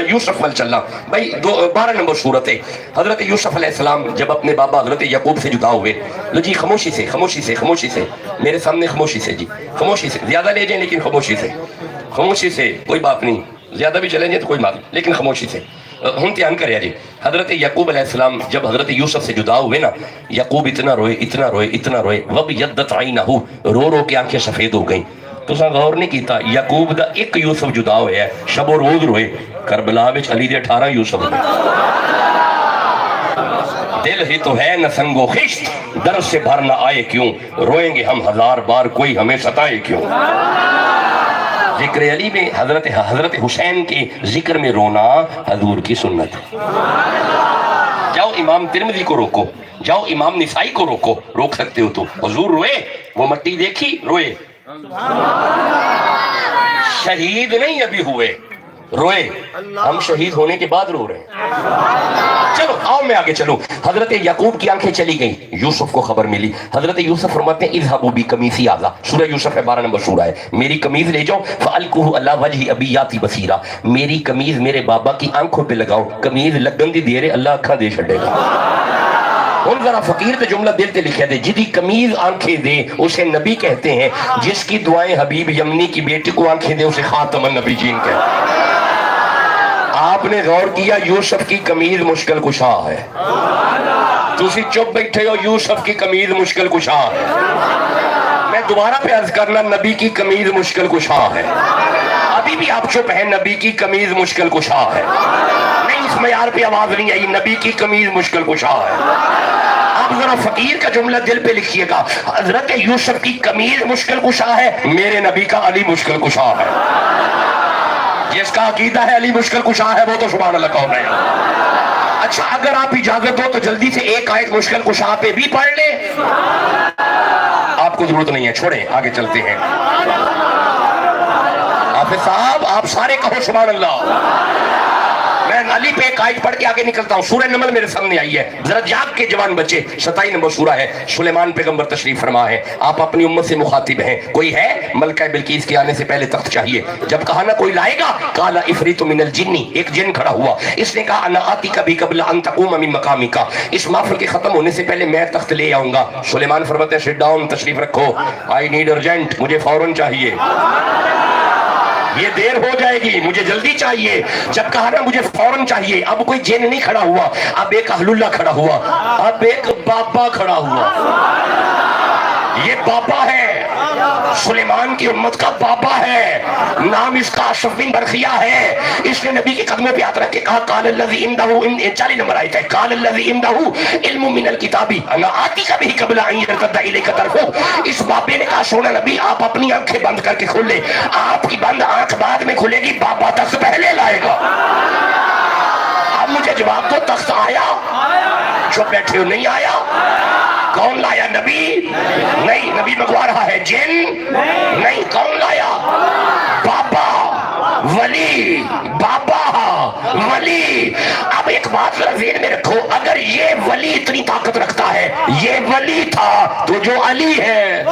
یوسف ول چلنا بھائی 12 نمبر سورت ہے. حضرت یوسف علیہ السلام جب اپنے بابا حضرت یعقوب سے جدا ہوئے. لو جی خاموشی سے خاموشی سے خاموشی سے میرے سامنے خاموشی سے جی خاموشی سے زیادہ لے جائیں لیکن خاموشی سے کوئی بات نہیں, زیادہ بھی چلیں گے تو کوئی بات نہیں لیکن خاموشی سے ہم دھیان کریں جی. حضرت یعقوب علیہ السلام جب حضرت یوسف سے جدا ہوئے نا, یعقوب اتنا روئے اتنا روئے اتنا روئے وَبْيَضَّتْ عَيْنَهُ رو رو کے آنکھیں سفید ہو گئیں. تو سا غور نہیں کیتا یعقوب دا ایک یوسف جدا ہوئے ہے, شب و روز روئے. کربلا وچ علی دے 18 یوسف ہوئے. دل ہی تو ہے نہ سنگ و خشت, در سے بھر نہ آئے کیوں, روئیں گے ہم 1000 بار کوئی ہمیں ستائے کیوں. ذکر علی میں حضرت حسین کے ذکر میں رونا حضور کی سنت ہے. جاؤ امام ترمذی کو روکو, جاؤ امام نسائی کو روکو, روک سکتے ہو تو. حضور روئے, وہ مٹی دیکھی روئے. شہید نہیں ابھی ہوئے, روئے. ہم شہید ہونے کے بعد رو رہے ہیں. چلو آؤ میں آگے چلوں. حضرت یعقوب کی آنکھیں چلی گئیں, یوسف کو خبر ملی. حضرت یوسف فرماتے ہیں اذهبوا بقمیصی ھذا, سورہ یوسف ہے 12 نمبر سورہ ہے. میری قمیض لے جاؤ فالقوہ علی وجہ ابی یاتی بصیرا, میری قمیض میرے بابا کی آنکھوں پہ لگاؤ, قمیض لگن دی دیرے اللہ اکھاں دے چھڑے گا. ان ذرا فقیر تے جملہ دل تے لکھے دے, جدی قمیض آنکھیں دے اسے نبی کہتے ہیں, جس کی دعائیں حبیب یمنی کی بیٹی کو آنکھیں دے اسے خاتم النبیین کہتے ہیں. آپ نے غور کیا یوسف کی قمیض مشکل کشا ہے, تسی چپ بیٹھے ہو, یوسف کی قمیض مشکل کشا ہے. میں دوبارہ پہ عرض کرنا, نبی کی قمیض مشکل کشا ہے. ابھی بھی آپ چپ ہیں, نبی کی قمیض مشکل کشا ہے. نہیں اس معیار پہ آواز نہیں آئی, نبی کی قمیض مشکل کشا ہے. آپ ذرا فقیر کا جملہ دل پہ لکھیے گا, حضرت یوسف کی قمیض مشکل کشا ہے, میرے نبی کا علی مشکل کشا ہے. جس کا عقیدہ ہے علی مشکل کشا ہے وہ تو سبحان اللہ کہو رہے ہیں. اچھا اگر آپ اجازت دو تو جلدی سے ایک آیت مشکل کشا پہ بھی پڑھ لیں. آپ کو ضرورت نہیں ہے, چھوڑیں آگے چلتے ہیں. حافظ صاحب آپ سارے کہو سبحان اللہ. میں علی پہ ایک آیت پڑھ کے آگے نکلتا ہوں. سورہ نمل میرے سامنے آئی ہے, ذرا جاگ کے جوان بچے. 27 نمبر سورہ ہے. سلیمان پیغمبر تشریف فرما ہے, آپ اپنی امت سے مخاطب ہیں. کوئی ہے ملکہ بلقیس کے آنے سے پہلے تخت چاہیے. جب کہا نا کوئی لائے گا, قال عفریت من الجن, ایک جن کھڑا ہوا. اس نے کہا انا آتی کبھی قبل ان تقوم من مقامک, اس محفل کے ختم ہونے سے پہلے میں تخت لے آؤں گا. سلیمان فرماتے ہیں سٹ ڈاؤن, تشریف رکھو. آئی نیڈ ارجنٹ, مجھے فوراً چاہیے, یہ دیر ہو جائے گی, مجھے جلدی چاہیے. جب کہا نا مجھے فوراً چاہیے, اب کوئی جن نہیں کھڑا ہوا, اب ایک اہل اللہ کھڑا ہوا, اب ایک بابا کھڑا ہوا. یہ بابا ہے, سلیمان کی امت کا بابا ہے, نام اس کا اشرف بن برخیہ ہے. اس نے نبی کے قدموں پہ ہاتھ رکھ کے کہا قال الذی عنده 40 نمبر آیت ہے, قال الذی عنده علم من الکتاب انا آتیک به قبل ان يرتد الیک طرفک. اس بابے نے کہا سونا نبی آپ اپنی آنکھیں بند کر کے کھولے, آپ کی بند آنکھ بعد میں کھلے گی, بابا تخت پہلے لائے گا. اب مجھے جواب دو, تخت آیا جو بیٹھے ہو نہیں آیا؟ کون لایا؟ نبی نہیں, نبی منگوا رہا ہے. جن نہیں, کون لایا؟ بابا ولی, بابا ولی. اب ایک بات ذرا ذہن میں رکھو, اگر یہ ولی اتنی طاقت رکھتا ہے, یہ ولی تھا, تو جو علی ہے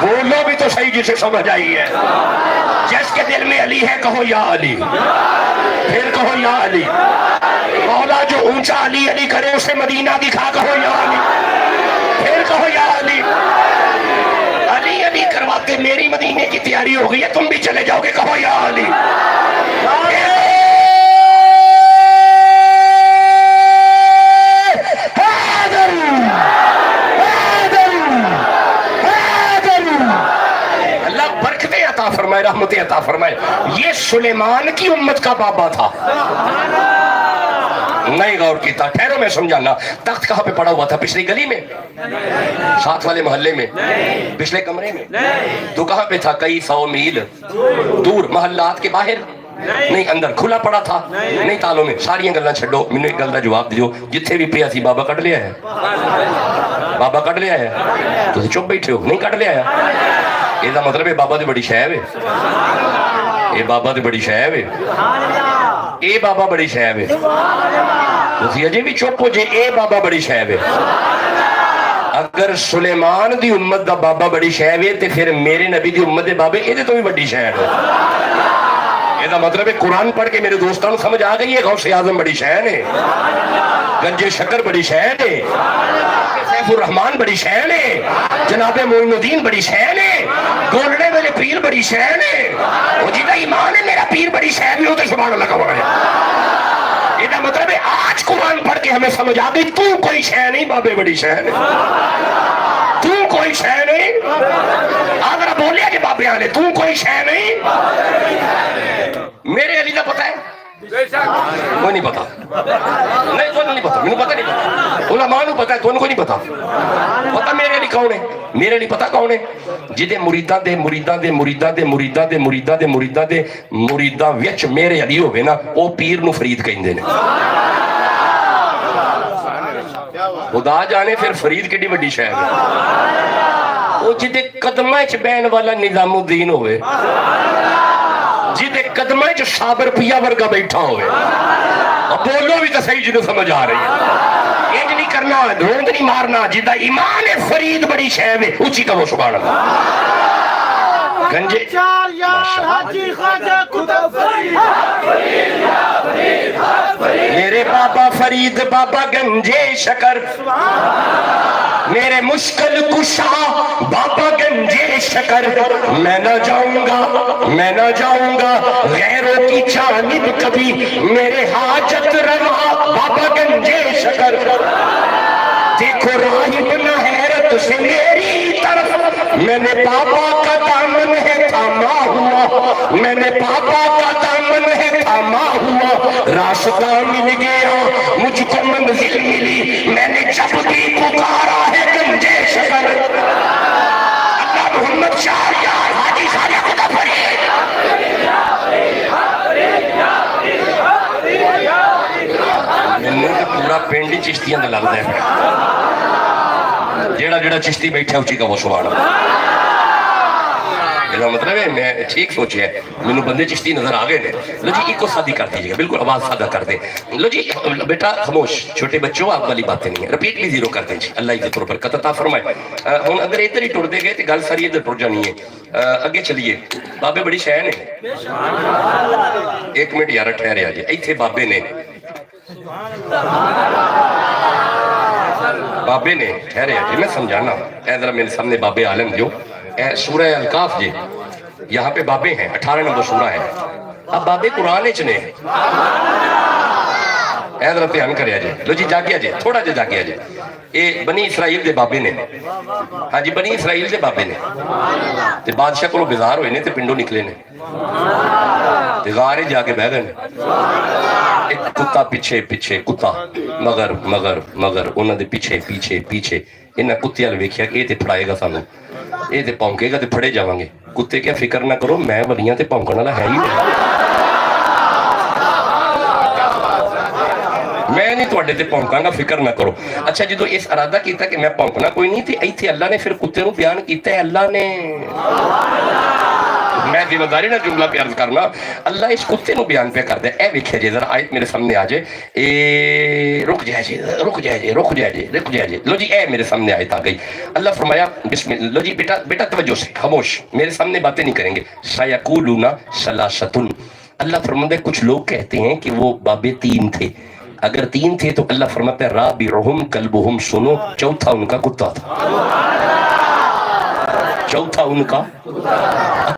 بولو بھی تو صحیح جسے سمجھ آئی ہے. جس کے دل میں علی ہے کہو یا علی, پھر کہو یا علی. مولا جو اونچا علی علی کرے اسے مدینہ دکھا, کہو یا علی, پھر کہو یا علی. علی علی کرواتے میری مدینے کی تیاری ہو گئی ہے, تم بھی چلے جاؤ گے, کہو یا علی. اللہ برکتیں عطا فرمائے, رحمتیں عطا فرمائے. یہ سلیمان کی امت کا بابا تھا. نہیں غور کیتا, ٹھہرو میں سمجھانا. تخت کہاں پہ پڑا ہوا تھا؟ پچھلی گلی میں, ساتھ والے محلے میں, پچھلے کمرے میں. تو کہاں پہ تھا؟ کئی 100 میل دور, محلات کے باہر نہیں, اندر کھلا پڑا تھا. نہیں تالوں میں. ساریاں گلاں چھڈو, مینوں ایک گل دا جواب دیو, جتھے بھی پیا سی بابا کٹ لیا ہے, بابا کٹ لیا ہے. تسی چپ بیٹھے ہو, نہیں کٹ لیا ہے. یہ دا مطلب ہے بابا دی بڑی شے وے, یہ بابا دی بڑی شے وے, اے بابا بڑی شے وے. تسی اجے بھی چپ ہو جے, اے بابا بڑی شے وے. اگر سلیمان دی امت دا بابا بڑی شے وے تے پھر میرے نبی دی امت دے بابے یہ تو بھی بڑی شے ہے. یہ مطلب ہے قرآن پڑھ کے میرے دوستان سمجھ آ گئی ہے غوث اعظم بڑی شے نے, گنج شکر بڑی شے نے, سیف الرحمان بڑی شے نے, جناب معین الدین بڑی شے نے, گولڑے والے پیر بڑی شے نے. وہ جی کا ایمان ہے میرا پیر بڑی شے بھی ہو تو سبحان اللہ کا ہے. یہ مطلب ہے آج قرآن پڑھ کے ہمیں سمجھ آ گئی تو کوئی شے نہیں بابے بڑی شے نے, تو کوئی شے نہیں. اگر بولیا کہ بابے آنے تو کوئی شے نہیں. میرے علی کا پتہ ہے کوئی نہیں پتا, نہیں تو نہیں پتا, مجھے پتا نہیں پتا, علماء نو پتا ہے, تو ان کو نہیں پتا. پتا میرے علی کون ہے؟ میرے علی پتا کون ہے؟ جدے مریداں دے مریداں دے مریداں دے مریداں دے مریداں دے مریداں دے مریداں وچ میرے علی ہوئے نا, او پیر نو فرید کہندے نے. خدا جانے پھر فرید کیڑی بڑی شے ہے. او جدے قدماں وچ بہن والا نظام الدین ہوئے, جدے قدمہ جو صابر پیا ورگا بیٹھا ہوئے. اب بولو بھی تو صحیح جنہوں سمجھ آ رہی ہے. یہ نہیں کرنا, روند نہیں مارنا. جدہ ایمان فرید بڑی شے میں اچھی کا وہ سبحان اللہ. گنجے میرے بابا فرید بابا گنجے شکر, میرے مشکل کشا بابا گنجے شکر. میں نہ جاؤں گا, میں نہ جاؤں گا غیروں کی جانب کبھی, میرے حاجت روا بابا گنجے شکر. دیکھو راہب نہ حیرت سے میری طرف, میں نے بابا کا دامن ہے تھاما ہوا, میں نے بابا کا دامن ہے تھاما ہوا. راستہ مل گیا مجھ کو منزل ملی, میں نے جب بھی پکارا ہے گنجے شکر. اللہ محمد شاہ یار حاجی سارے خدا فرید. میں تو پورا پینڈی چشتیاں دے لگتا ہے, جیڑا جیڑا چشتی بیٹھا اچھی کا وہ سبحان اللہ. یہ مطلب ہے میں ٹھیک سوچے ہے, میں بندے چشتی نظر آ گئے نے. لو جی ایک کو سادی کر دیجیے گا, بالکل آواز سادہ کر دیں. لو جی بیٹا خاموش, چھوٹے بچوں آپ والی باتیں نہیں ہیں, رپیٹ بھی زیرو کر دیں جی, اللہ عزت پر برکت عطا فرمائے. ہن اگر ادھر ہی ٹر دے گئے تو گل ساری ادھر ٹر جانی ہے. اگے چلیے, بابے بڑی شے نے. ایک منٹ یار ٹھہرے آ جائے, ایتھے بابے نے, بابے نے ٹھہرے آ جائے, میں سمجھانا. اے ذرا میرے سامنے بابے عالم جو سورہ الکاف جی, یہاں پہ بابے ہیں, 18 نمبر سورہ ہے. اب بابے قرآن اچ نے, اے ذرا دھیان کریا جائے. لو جی جاگیا جائے, تھوڑا جا جاگیا جائے. یہ بنی اسرائیل دے بابے نے, ہاں جی بنی اسرائیل دے بابے نے. تے بادشاہ کو بیزار ہوئے نے تے پنڈوں نکلے نے, تے غارے جا کے بہ گئے نے. ایک کتا پیچھے پیچھے, کتا مگر مگر مگر انہوں دے پیچھے پیچھے پیچھے. انہاں کتے والے ویکھیا کہ یہ تے پھڑائے گا سانوں, یہ تے پونکے گا تے پھڑے جاواں گے. کتے کیا فکر نہ کرو, میں ولیاں تے پونکن والا ہے ہی نہیں, میں نہیں تواڈے تے پونکاں گا, فکر نہ کرو. اچھا جدو اس ارادہ کیتا کہ میں پونکنا کوئی نہیں, تے ایتھے اللہ نے پھر کتے نو بیان کیتا ہے. اللہ نے, میں ذمہ داری نہ جملہ پہ عرض کرنا, اللہ اس کتے نو بیان پہ کر دے. اے ویکھے جی ذرا آیت میرے سامنے آ جائے. رک جائے جی, رک جائے جی, رک جائے جی, رک جائے جی. لو جی اے میرے سامنے آیت آ گئی. اللہ فرمایا بسم اللہ. لو جی بیٹا بیٹا توجہ سے خاموش, میرے سامنے باتیں نہیں کریں گے. سیقولون ثلاثۃ, اللہ فرماتا ہے کچھ لوگ کہتے ہیں کہ وہ بابے 3 تھے. اگر 3 تھے تو اللہ فرماتا ہے رابعہم کلبہم, سنو چوتھا ان کا کتا تھا. چوتھا ان کا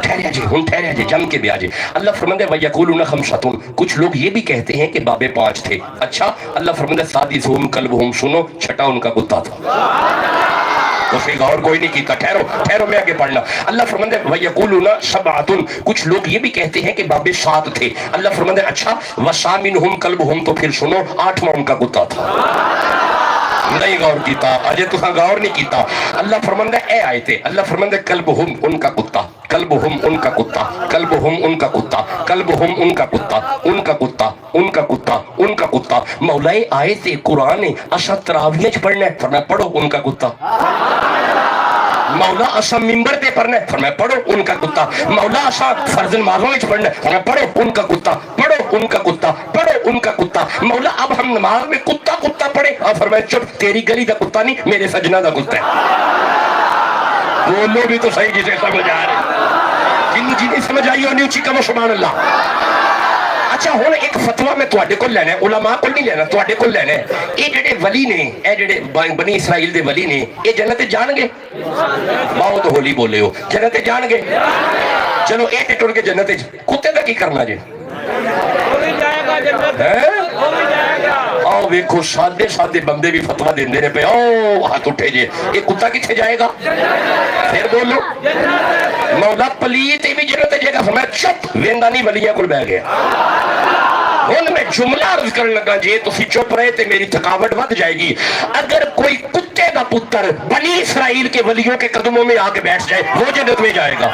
ٹھہریا جی, ہن ٹھہریا جی, جم کے بھی آ جائے. اللہ فرماتا ہے وَيَقُولُونَ خَمْسَةٌ, کچھ لوگ یہ بھی کہتے ہیں کہ بابے 5 تھے. اچھا اللہ فرماتا ہے سادسہم کلبہم, سنو چھٹا ان کا کتا تھا. تو پھر غور کوئی نہیں کیتا. ٹھہرو ٹھہرو, میں آگے پڑھنا. اللہ فرماتا ہے وَيَقُولُونَ سَبْعَةٌ, کچھ لوگ یہ بھی کہتے ہیں کہ بابے 7 تھے. اللہ فرماتا ہے اچھا وَثَامِنُهُمْ کلبہم, تو پھر سنو 8واں ان کا کتا تھا. نہیں غور کیتا, اجے تساں غور نہیں کیتا. اللہ فرماتا ہے اے آیتے, اللہ فرماتا ہے کلبہم ان کا کتا, کلبہم ان کا کتا, کلبہم ان کا کتا, کلبہم ان کا کتا, ان کا کتا, ان کا کتا, ان کا کتا. مولائے آیت قرآن اسا تراویح وچ پڑھنا ہے, فرمایا پڑھو ان کا کتا. مولا اسا ممبر پہ پڑھنا ہے, فرمایا پڑھو ان کا کتا. مولا اسا فرض نمازوں وچ پڑھنا ہے, فرمایا پڑھو ان کا کتا, پڑھو ان کا کتا، پڑھو ان کا کتا۔ مولا اب ہم نماز میں کتا کتا پڑھے؟ آپ فرمائے چپ، تیری گلی دا کتا نہیں، میرے سجنہ دا کتا ہے۔ بولو بھی تو صحیح جسے سمجھ آ رہے، جنہیں سمجھ آئی ہونی اچھی کہو سبحان اللہ۔ اچھا ہوں ایک فتوہ میں تواڈے کول لینا ہے، علماء کول نہیں لینا، تواڈے کول لینا ہے۔ یہ جڑے ولی نے، اے جڑے بنی اسرائیل دے ولی نے، یہ جنت جان گے؟ بہت ہولی بولے ہو، جنت جان گے؟ چلو اے ٹر کے جنت، کتے دا کی کرنا جی؟ آؤ ویکھو سادے سادے بندے بھی فتوہ دیندے نے پہ، آؤ ہاتھ اٹھے جے، یہ کتا کتھے جائے گا؟ پھر بولو مولا پلیت بھی جنت جائے گا۔ فرمایا چپ، ویندہ نہیں ولیاں کل بہ گیا۔ ہن میں جملہ عرض کرنے لگا جی تسی چپ رہے تے میری تھکاوٹ ود جائے گی۔ اگر کوئی کتے کا پتر بنی اسرائیل کے ولیوں کے قدموں میں آ کے بیٹھ جائے وہ جنت میں جائے گا؟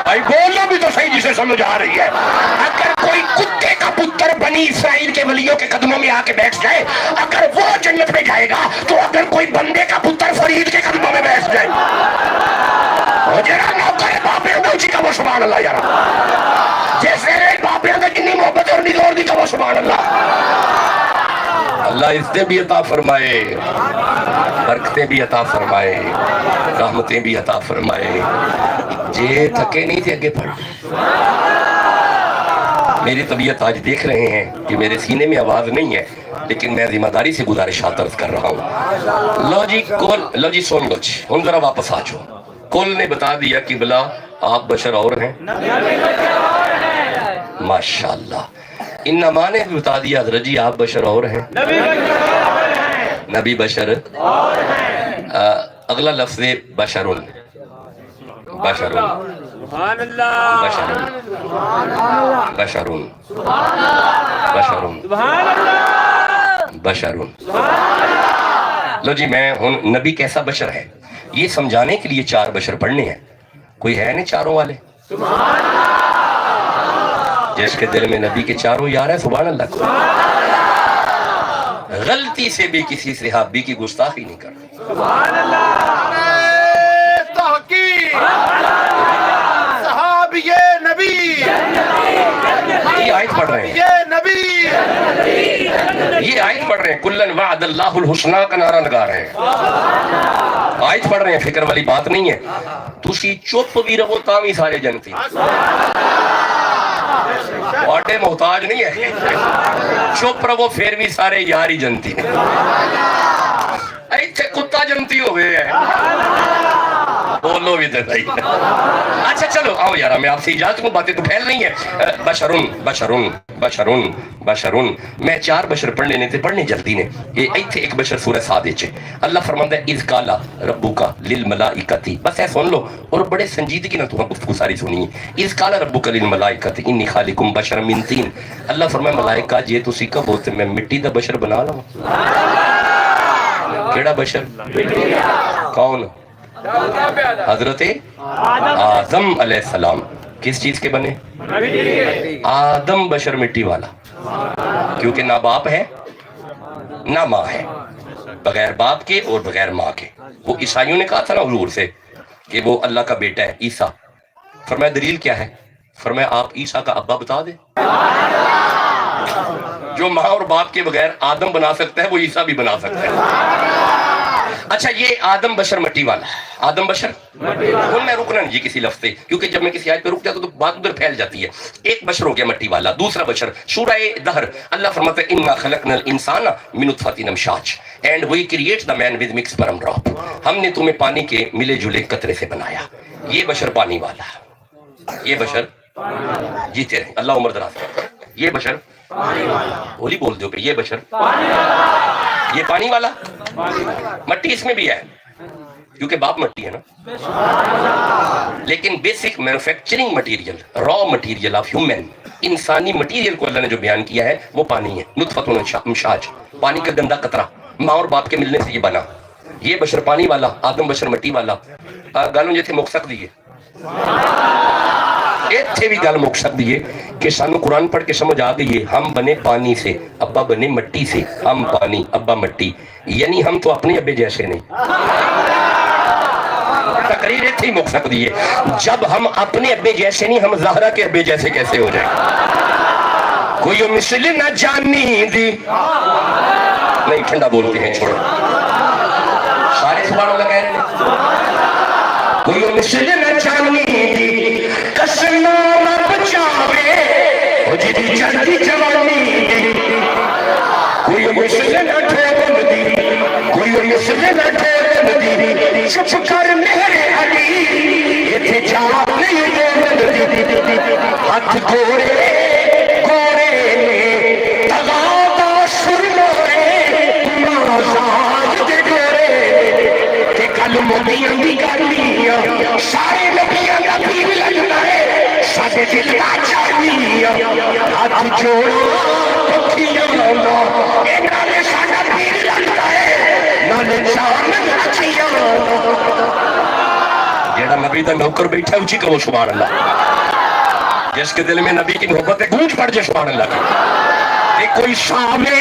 بھائی بولو بھی تو صحیح جسے سمجھ آ رہی ہے۔ اگر کوئی کتے کا پتر بنی اسرائیل کے ولیوں کے قدموں میں آ کے بیٹھ جائے اگر وہ جنت میں جائے گا تو اگر کوئی بندے کا پتر فرید کے قدموں میں بیٹھ جائے وہ سبحان اللہ یار، جیسے باپے کا جنی محبت اور نگور دی کہو سبحان اللہ۔ اللہ اس نے بھی عطا فرمائے، برکتیں بھی عطا فرمائے، رحمتیں بھی عطا فرمائے۔ جے تھکے نہیں تھے اگے پڑھ۔ میری طبیعت آج دیکھ رہے ہیں کہ میرے سینے میں آواز نہیں ہے، لیکن میں ذمہ داری سے گزارشات عرض کر رہا ہوں۔ لو جی سن لو جی، ہم ذرا واپس آ جاؤ۔ کل نے بتا دیا کہ بلا آپ بشر اور ہیں، ماشاءاللہ۔ انما نے بتا دیا حضرت جی آپ بشر اور ہیں، نبی بشر اگلا لفظ بشرون، بشرون، بشرون، بشرون، بشرون، بشرون۔ لو جی میں ہوں نبی کیسا بشر ہے یہ سمجھانے کے لیے چار بشر پڑھنے ہیں۔ کوئی ہے نہیں چاروں والے؟ جس کے دل میں نبی کے چاروں یار ہیں سبحان اللہ کو غلطی سے بھی کسی صحابی کی گستاخی نہیں کرتے۔ سبحان اللہ، تحقیق صحابی نبی، یہ آیت پڑھ رہے ہیں، یہ نبی، یہ آیت پڑھ رہے ہیں، کلن وعد اللہ الحسنہ کا نعرہ لگا رہے ہیں، آیت پڑھ رہے ہیں، فکر والی بات نہیں ہے۔ تسی چپ بھی رہو تاوی سارے جنتی، واٹے محتاج نہیں ہے، چپ رہو پھر بھی سارے یاری جنتی ہیں۔ ایتھے کتا جنتی ہوئے ہیں، بولو بھی تو صحیح۔ اچھا چلو آؤ یارا میں آپ سے اجازت کو، باتیں تو پھیل نہیں ہے۔ بشرون، بشرون، بشرون، بشرون۔ میں چار بشر پڑھنے نے تھے، پڑھنے جلدی نے۔ یہ ایتھے ایک بشر سورہ سادے چھے، اللہ فرماندہ ہے اذ قال ربک للملائکۃ، بس ہے سن لو اور بڑے سنجیدگی نہ تمہیں گفتگو ساری سنی ہے۔ اذ قال ربک للملائکۃ انی خالق بشرا من طین، اللہ فرمایا ملائکہ جے تسی کہو تے میں مٹی دا بشر بنا لوں۔ کیڑا بشر؟ کون؟ حضرت آدم علیہ السلام۔ کس چیز کے بنے؟ آدم بشر مٹی والا، کیونکہ نہ باپ ہے نہ ماں ہے، بغیر باپ کے اور بغیر ماں کے۔ وہ عیسائیوں نے کہا تھا نا حضور سے کہ وہ اللہ کا بیٹا ہے عیسیٰ، فرمایا دلیل کیا ہے؟ فرمایا آپ عیسیٰ کا ابا بتا دیں۔ جو ماں اور باپ کے بغیر آدم بنا سکتا ہے وہ عیسیٰ بھی بنا سکتا ہے۔ اچھا یہ آدم بشر مٹی والا، آدم بشر ہوں میں رکنا نہیں جی کسی لفظ سے، کیونکہ جب میں کسی آیت پہ رک جاتا تو بات ادھر پھیل جاتی ہے۔ ایک بشر ہو گیا مٹی والا، دوسرا بشر سورہ دہر اللہ فرماتا ہے انا خلقنا الانسان من نطفۃ امشاج and we create the man with mix sperm drop, ہم نے تمہیں پانی کے ملے جلے قطرے سے بنایا۔ یہ بشر پانی والا، یہ بشر جیتے رہے اللہ عمر دراز، یہ بشر ہولی بول دو کہ یہ بشر یہ پانی والا، مٹی اس میں بھی ہے کیونکہ باپ مٹی ہے نا، لیکن basic manufacturing material, raw material of human, انسانی مٹیریل کو اللہ نے جو بیان کیا ہے وہ پانی ہے، نطفۃ امشاج، پانی کا گندا قطرہ، ماں اور باپ کے ملنے سے یہ بنا۔ یہ بشر پانی والا، آدم بشر مٹی والا۔ گالوں جیتھے مک سکتی ہے، ایتھے بھی گل مک سکتی ہے کہ سانو قرآن پڑھ کے سمجھ آ گئی ہے ہم بنے پانی سے، ابا بنے مٹی سے، ہم پانی ابا مٹی، یعنی ہم تو اپنے ابے جیسے نہیں۔ تقریر تھی مک سکتی ہے جب ہم اپنے ابے جیسے نہیں ہم زہرا کے ابے جیسے کیسے ہو جائیں کوئی مثل نہ جانی دی نہیں ٹھنڈا بولتے ہیں چھوڑو سارے سبحان اللہ کہہ رہے ہیں کوئی مثل نہ جانی دی کسنا نہ بچاوے وہ جدی جلدی جوانی دی کوئی مثل نہ ٹھیکن دی کوئی مثل نہ ٹھیکن دی چپ کر میرے علی یہ جواب نہیں دے ہاتھ گھوڑے گھوڑے میں تغادا سرمائے مازاد دے گھوڑے کہ کل مبیاں دی گالیاں سارے نبیاں کا پیر لگنا ہے سادے دل کا چاہیاں ہاتھ جوڑا پکھیاں نا اینا نے سادہ پیر لگنا ہے نالے چاہن اچھیاں جیڑا نبی دا نوکر بیٹھا ہے اچھی کہو سبحان اللہ جس کے دل میں نبی کی محبت ہے گونج پڑ جائے سبحان اللہ کی کہ کوئی سامے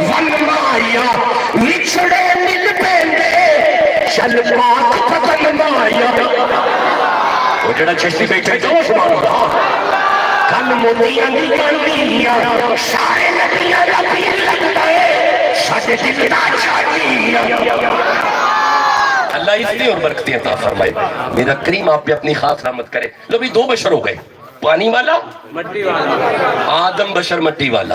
ونمایا نچڑے مل پیندے چل پاک پتن مایا وہ جڑا چشتی بیٹھا ہے کہو سبحان اللہ کل موتیاں نکلنیاں سارے نبیاں کا پیر لگتا ہے سادے دل کا چاہیے اللہ اتنی اور برکتیں عطا فرمائے میرا کریم آپ پہ اپنی خاص رحمت کرے لو بھی دو بشر ہو گئے پانی والا مٹی والا آدم بشر مٹی والا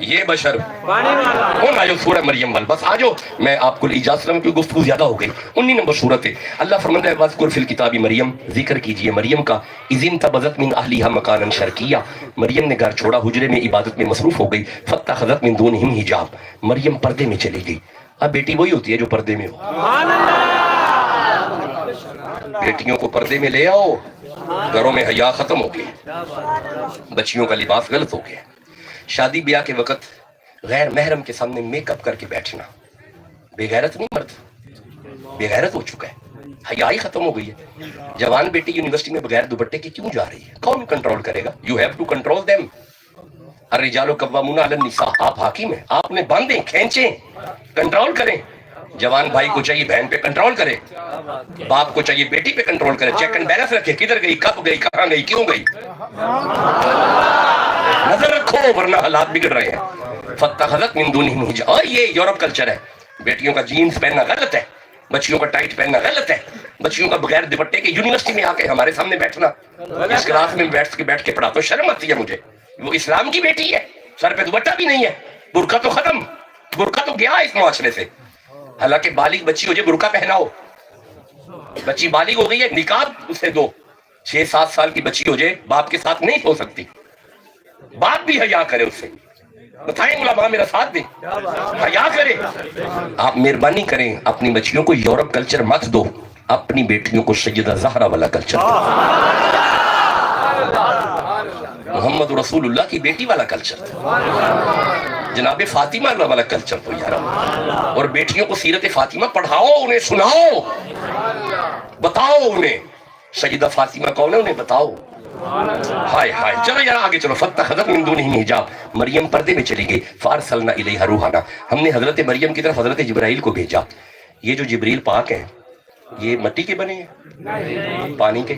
یہ بشر پانی والا کون آجو سورہ مریم والا بس آجو میں آپ کو اجازت رہا کی گفتگو زیادہ ہو گئی 19 نمبر صورت ہے اللہ فرماتا ہے وَذْكُرْ فِي الْكِتَابِ مریم ذکر کیجئے مریم کا اِذِ انْتَبَذَتْ مِنْ أَهْلِهَا مَكَانًا شَرْقِيًّا مریم نے گھر چھوڑا حجرے میں عبادت میں مصروف ہو گئی فَاتَّخَذَتْ مِنْ دُونِهِمْ حِجَابًا مریم پردے میں چلی گئی اب بیٹی وہی ہوتی ہے جو پردے میں ہو بیٹیوں کو پردے میں لے آؤ گھروں میں حیا ختم ہو گئی بچیوں کا لباس غلط ہو گیا شادی بیاہ کے وقت غیر محرم کے سامنے میک اپ کر کے بیٹھنا بے غیرت نہیں مرد بے غیرت ہو چکا ہے حیا ہی ختم ہو گئی ہے جوان بیٹی یونیورسٹی میں بغیر دوپٹے کے کیوں جا رہی ہے کون کنٹرول کرے گا you have to control them الرجال قوامون علی النساء آپ حاکم ہیں آپ نے باندھیں کھینچیں کنٹرول کریں جوان بھائی کو چاہیے بہن پہ کنٹرول کرے باپ کو چاہیے بیٹی پہ کنٹرول کرے چیک اینڈ بیلنس رکھے کدھر گئی کب گئی کہاں گئی کیوں گئی نظر رکھو ورنہ حالات بگڑ رہے ہیں فَاتَّخَذَتْ مِن دُونِهِمْ حِجَابًا اور یہ یورپ کلچر ہے بیٹیوں کا جینز پہننا غلط ہے بچیوں کا ٹائٹ پہننا غلط ہے بچیوں کا بغیر دوپٹے کے یونیورسٹی میں آ کے ہمارے سامنے بیٹھنا اس کلاس میں بیٹھ کے پڑھا تو شرم آتی ہے مجھے وہ اسلام کی بیٹی ہے سر پہ دوپٹہ بھی نہیں ہے برقع تو ختم برقع تو گیا اس معاشرے سے حالانکہ بالغ بچی ہو جائے برقع پہناؤ بچی بالغ ہو گئی ہے نقاب اسے دو 6-7 سال کی بچی ہو جائے باپ کے ساتھ نہیں ہو سکتی باپ بھی حیا کرے اس سے بتائیں علماء میرا ساتھ دیں حیا کرے آپ مہربانی کریں اپنی بچیوں کو یورپ کلچر مت دو اپنی بیٹیوں کو سیدہ زہرا والا کلچر دو محمد رسول اللہ کی بیٹی والا کلچر جناب فاطمہ والا کلچر تو یار اور بیٹیوں کو سیرت فاطمہ پڑھاؤ انہیں سناؤ بتاؤ انہیں سیدہ فاطمہ کون ہے انہیں بتاؤ ہائے ہائے چلو یار آگے چلو فَاتَّخَذَتْ مِن دُونِهِمْ حِجَابًا مریم پردے میں چلی گئی فَأَرْسَلْنَا إِلَيْهَا رُوحَنَا ہم نے حضرت مریم کی طرف حضرت جبرائیل کو بھیجا یہ جو جبریل پاک ہیں یہ مٹی کے بنے ہیں پانی کے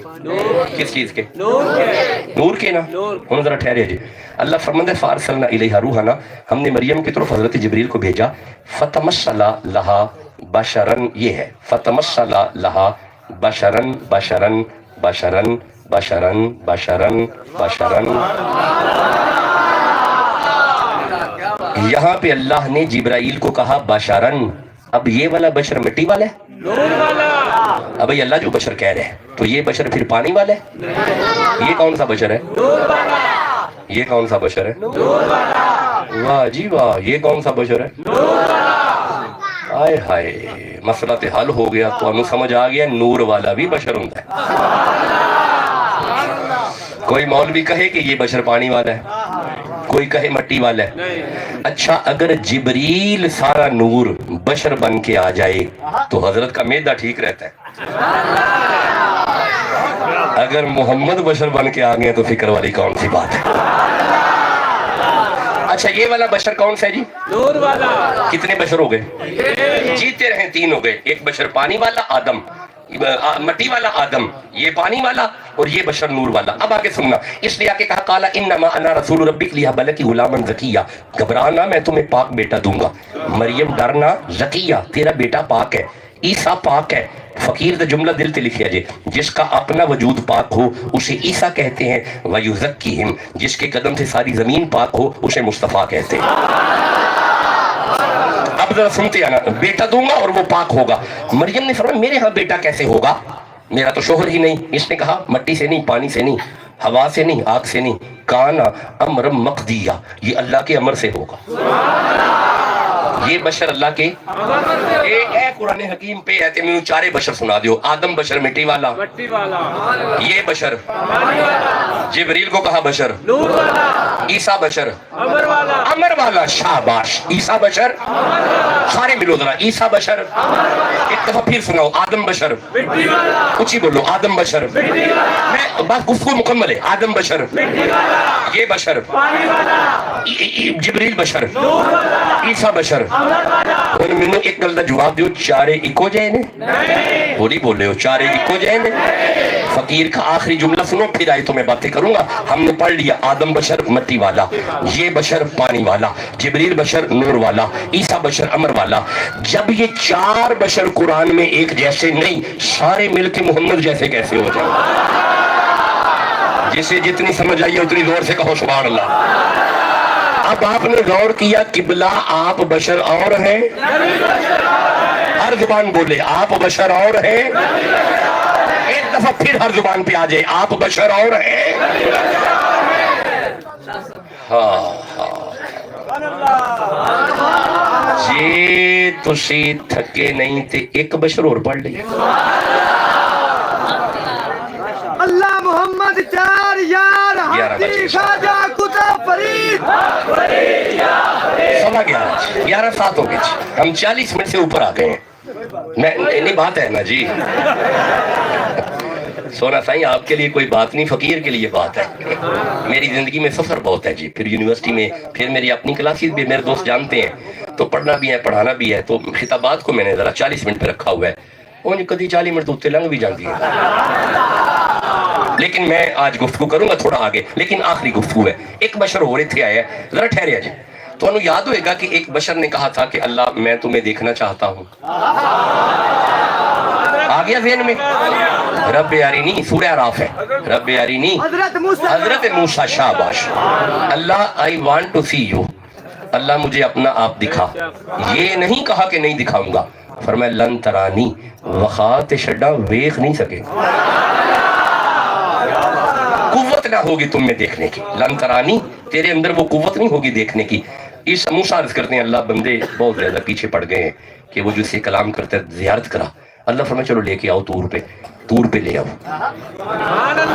کس چیز کے نور کے نا ہم ذرا ٹھہرے جی اللہ فرماتا ہے فَأَرْسَلْنَا إِلَيْهَا رُوحَنَا ہم نے مریم کی طرف حضرت جبریل کو بھیجا فَتَمَثَّلَ لَهَا بَشَرًا یہ ہے فَتَمَثَّلَ لَهَا بَشَرًا بَشَرًا بَشَرًا بشرن بشرن بشرن یہاں پہ اللہ نے جبرائیل کو کہا بشرن اب یہ والا بشر مٹی والا ہے اب اللہ جو بشر کہہ رہے ہیں تو یہ بشر پھر پانی والا ہے یہ کون سا بشر ہے یہ کون سا بشر ہے واہ جی واہ یہ کون سا بشر ہے آئے ہائے مسئلہ تے حل ہو گیا تو ہمیں سمجھ آ گیا نور والا بھی بشر ہوتا ہے کوئی مولوی کہے کہ یہ بشر پانی والا ہے کوئی کہے مٹی والا ہے اچھا اگر جبریل سارا نور بشر بن کے آ جائے تو حضرت کا معدہ ٹھیک رہتا ہے اگر محمد بشر بن کے آ گئے تو فکر والی کون سی بات ہے اچھا یہ والا بشر کون سا ہے جی نور والا کتنے بشر ہو گئے جیتے رہیں 3 ہو گئے ایک بشر پانی والا آدم مٹی والا آدم، یہ پانی والا، اور یہ بشر نور والا. اب آگے سننا، اس لیے آگے کہا قال انما انا رسول ربک لیہب لک غلاما زکیا، گھبرانا میں تمہیں پاک بیٹا دوں گا. مریم ڈرنا، زکیہ تیرا بیٹا پاک ہے، عیسیٰ پاک ہے. فقیر دا جملہ دل تے لکھیا جے، جس کا اپنا وجود پاک ہو اسے عیسیٰ کہتے ہیں. وَيُزَكِّهِمْ، جس کے قدم سے ساری زمین پاک ہو اسے مصطفیٰ کہتے ہیں. اب ذرا سنتے آنا، بیٹا دوں گا اور وہ پاک ہوگا. مریم نے فرمایا میرے ہاں بیٹا کیسے ہوگا، میرا تو شوہر ہی نہیں. اس نے کہا مٹی سے نہیں، پانی سے نہیں، ہوا سے نہیں، آگ سے نہیں، کانا امر مقدیہ، یہ اللہ کے امر سے ہوگا. یہ بشر اللہ کے اے قرآن حکیم پہ ہے. میں چارے بشر سنا دیو. آدم بشر مٹی والا، یہ بشر جبریل کو کہا بشر، عیسیٰ بشر امر والا. شاباش. عیسیٰ بشر، سارے ملو ذرا. عیسیٰ بشر، ایک دفعہ پھر سناؤ. آدم بشر، اونچی بولو. آدم بشر، میں بات گفتگو مکمل ہے. آدم بشر، یہ بشر، جبریل بشر، عیسیٰ بشر. اور میں نے ایک گل دا جواب دیو، چارے اکو جائے نے؟ بولی بول رہے ہو، چارے اکو جائے نے؟ فقیر کا آخری جملہ سنو پھر آئے تو میں باتیں کروں گا. ہم نے پڑھ لیا آدم بشر مٹی والا، یہ بشر پانی والا، جبریل بشر نور والا، عیسیٰ بشر امر والا. جب یہ چار بشر قرآن میں ایک جیسے نہیں، سارے مل کے محمد جیسے کیسے ہو جائیں؟ جسے جتنی سمجھ آئیے اتنی زور سے کہو سبحان اللہ. اب آپ نے غور کیا قبلہ آپ بشر اور ہیں، ہر زبان بولے آپ بشر اور ہیں. ایک دفعہ پھر ہر زبان پہ آ جائے آپ بشر اور ہیں. ہاں جی تسی تھکے نہیں تے ایک بشر اور پڑھ لیں. اللہ محمد چار یار حدی خواجہ کتب فرید 11 سات ہو گئے. ہم 40 منٹ سے اوپر آ گئے ہیں. میں نہیں بات ہے نا جی سونا سائیں، آپ کے لیے کوئی بات نہیں، فقیر کے لیے بات ہے. میری زندگی میں سفر بہت ہے جی. پھر یونیورسٹی میں، پھر میری اپنی کلاسز بھی، میرے دوست جانتے ہیں، تو پڑھنا بھی ہے پڑھانا بھی ہے. تو خطابات کو میں نے ذرا 40 منٹ پہ رکھا ہوا ہے. وہ کدی 40 منٹ تو اتنے لنگ بھی جاتی ہے. لیکن میں آج گفتگو کروں گا تھوڑا آگے، لیکن آخری گفتگو ہے. ایک بشر ہو رہے تھے آیا، ذرا ٹھہرے جی. تو انہوں یاد ہوئے گا کہ ایک بشر نے کہا تھا کہ اللہ میں تمہیں دیکھنا چاہتا ہوں. آ گیا ذہن میں؟ رب ارینی، سورہ اعراف ہے. رب ارینی، حضرت موسیٰ. شاباش. اللہ I want to see you، اللہ مجھے اپنا آپ دکھا. یہ نہیں کہا کہ نہیں دکھاؤں گا، فرمایا لن ترانی، وخات شڈا ویخ نہیں سکے، قوت نہ ہوگی تم میں دیکھنے کی. لن ترانی، تیرے اندر وہ قوت نہیں ہوگی دیکھنے کی. اس موسیٰ عرض کرتے ہیں اللہ بندے بہت زیادہ پیچھے پڑ گئے ہیں کہ وہ جو سے کلام کرتا ہے زیارت کرا. اللہ فرمائے چلو لے کے آؤ طور پہ. طور پہ لے آؤ.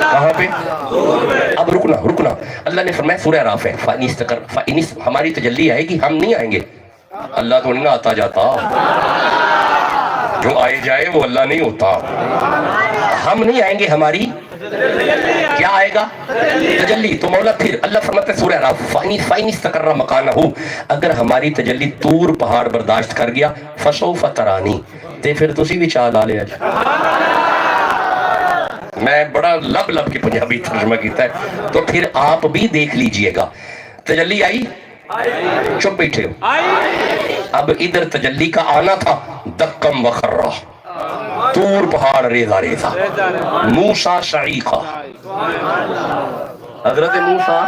کہاں پہ؟ اب رکنا. اللہ نے فرمایا سورہ اعراف ہے، ہماری تجلی آئے گی، ہم نہیں آئیں گے. اللہ تو نہیں آتا جاتا، جو آئے جائے وہ اللہ نہیں ہوتا. ہم نہیں آئیں گے، ہماری کیا آئے گا؟ تجلی. تو مولا پھر اللہ فرماتا ہے سورہ اعراف فَإِنِ اسْتَقَرَّ مَكَانَهُ، اگر ہماری تجلی طور پہاڑ برداشت کر گیا فَسَوْفَ تَرَانِي، تے پھر تسی بھی چال آ لیا. میں بڑا لب کی پنجابی ترجمہ کیتا ہے، تو پھر آپ بھی دیکھ لیجئے گا. تجلی آئی، چپ بیٹھے ہو. اب ادھر تجلی کا آنا تھا، دکم وخرہ، طور پہاڑ ریزہ ریزہ، موسیٰ صعیقہ. حضرت موسیٰ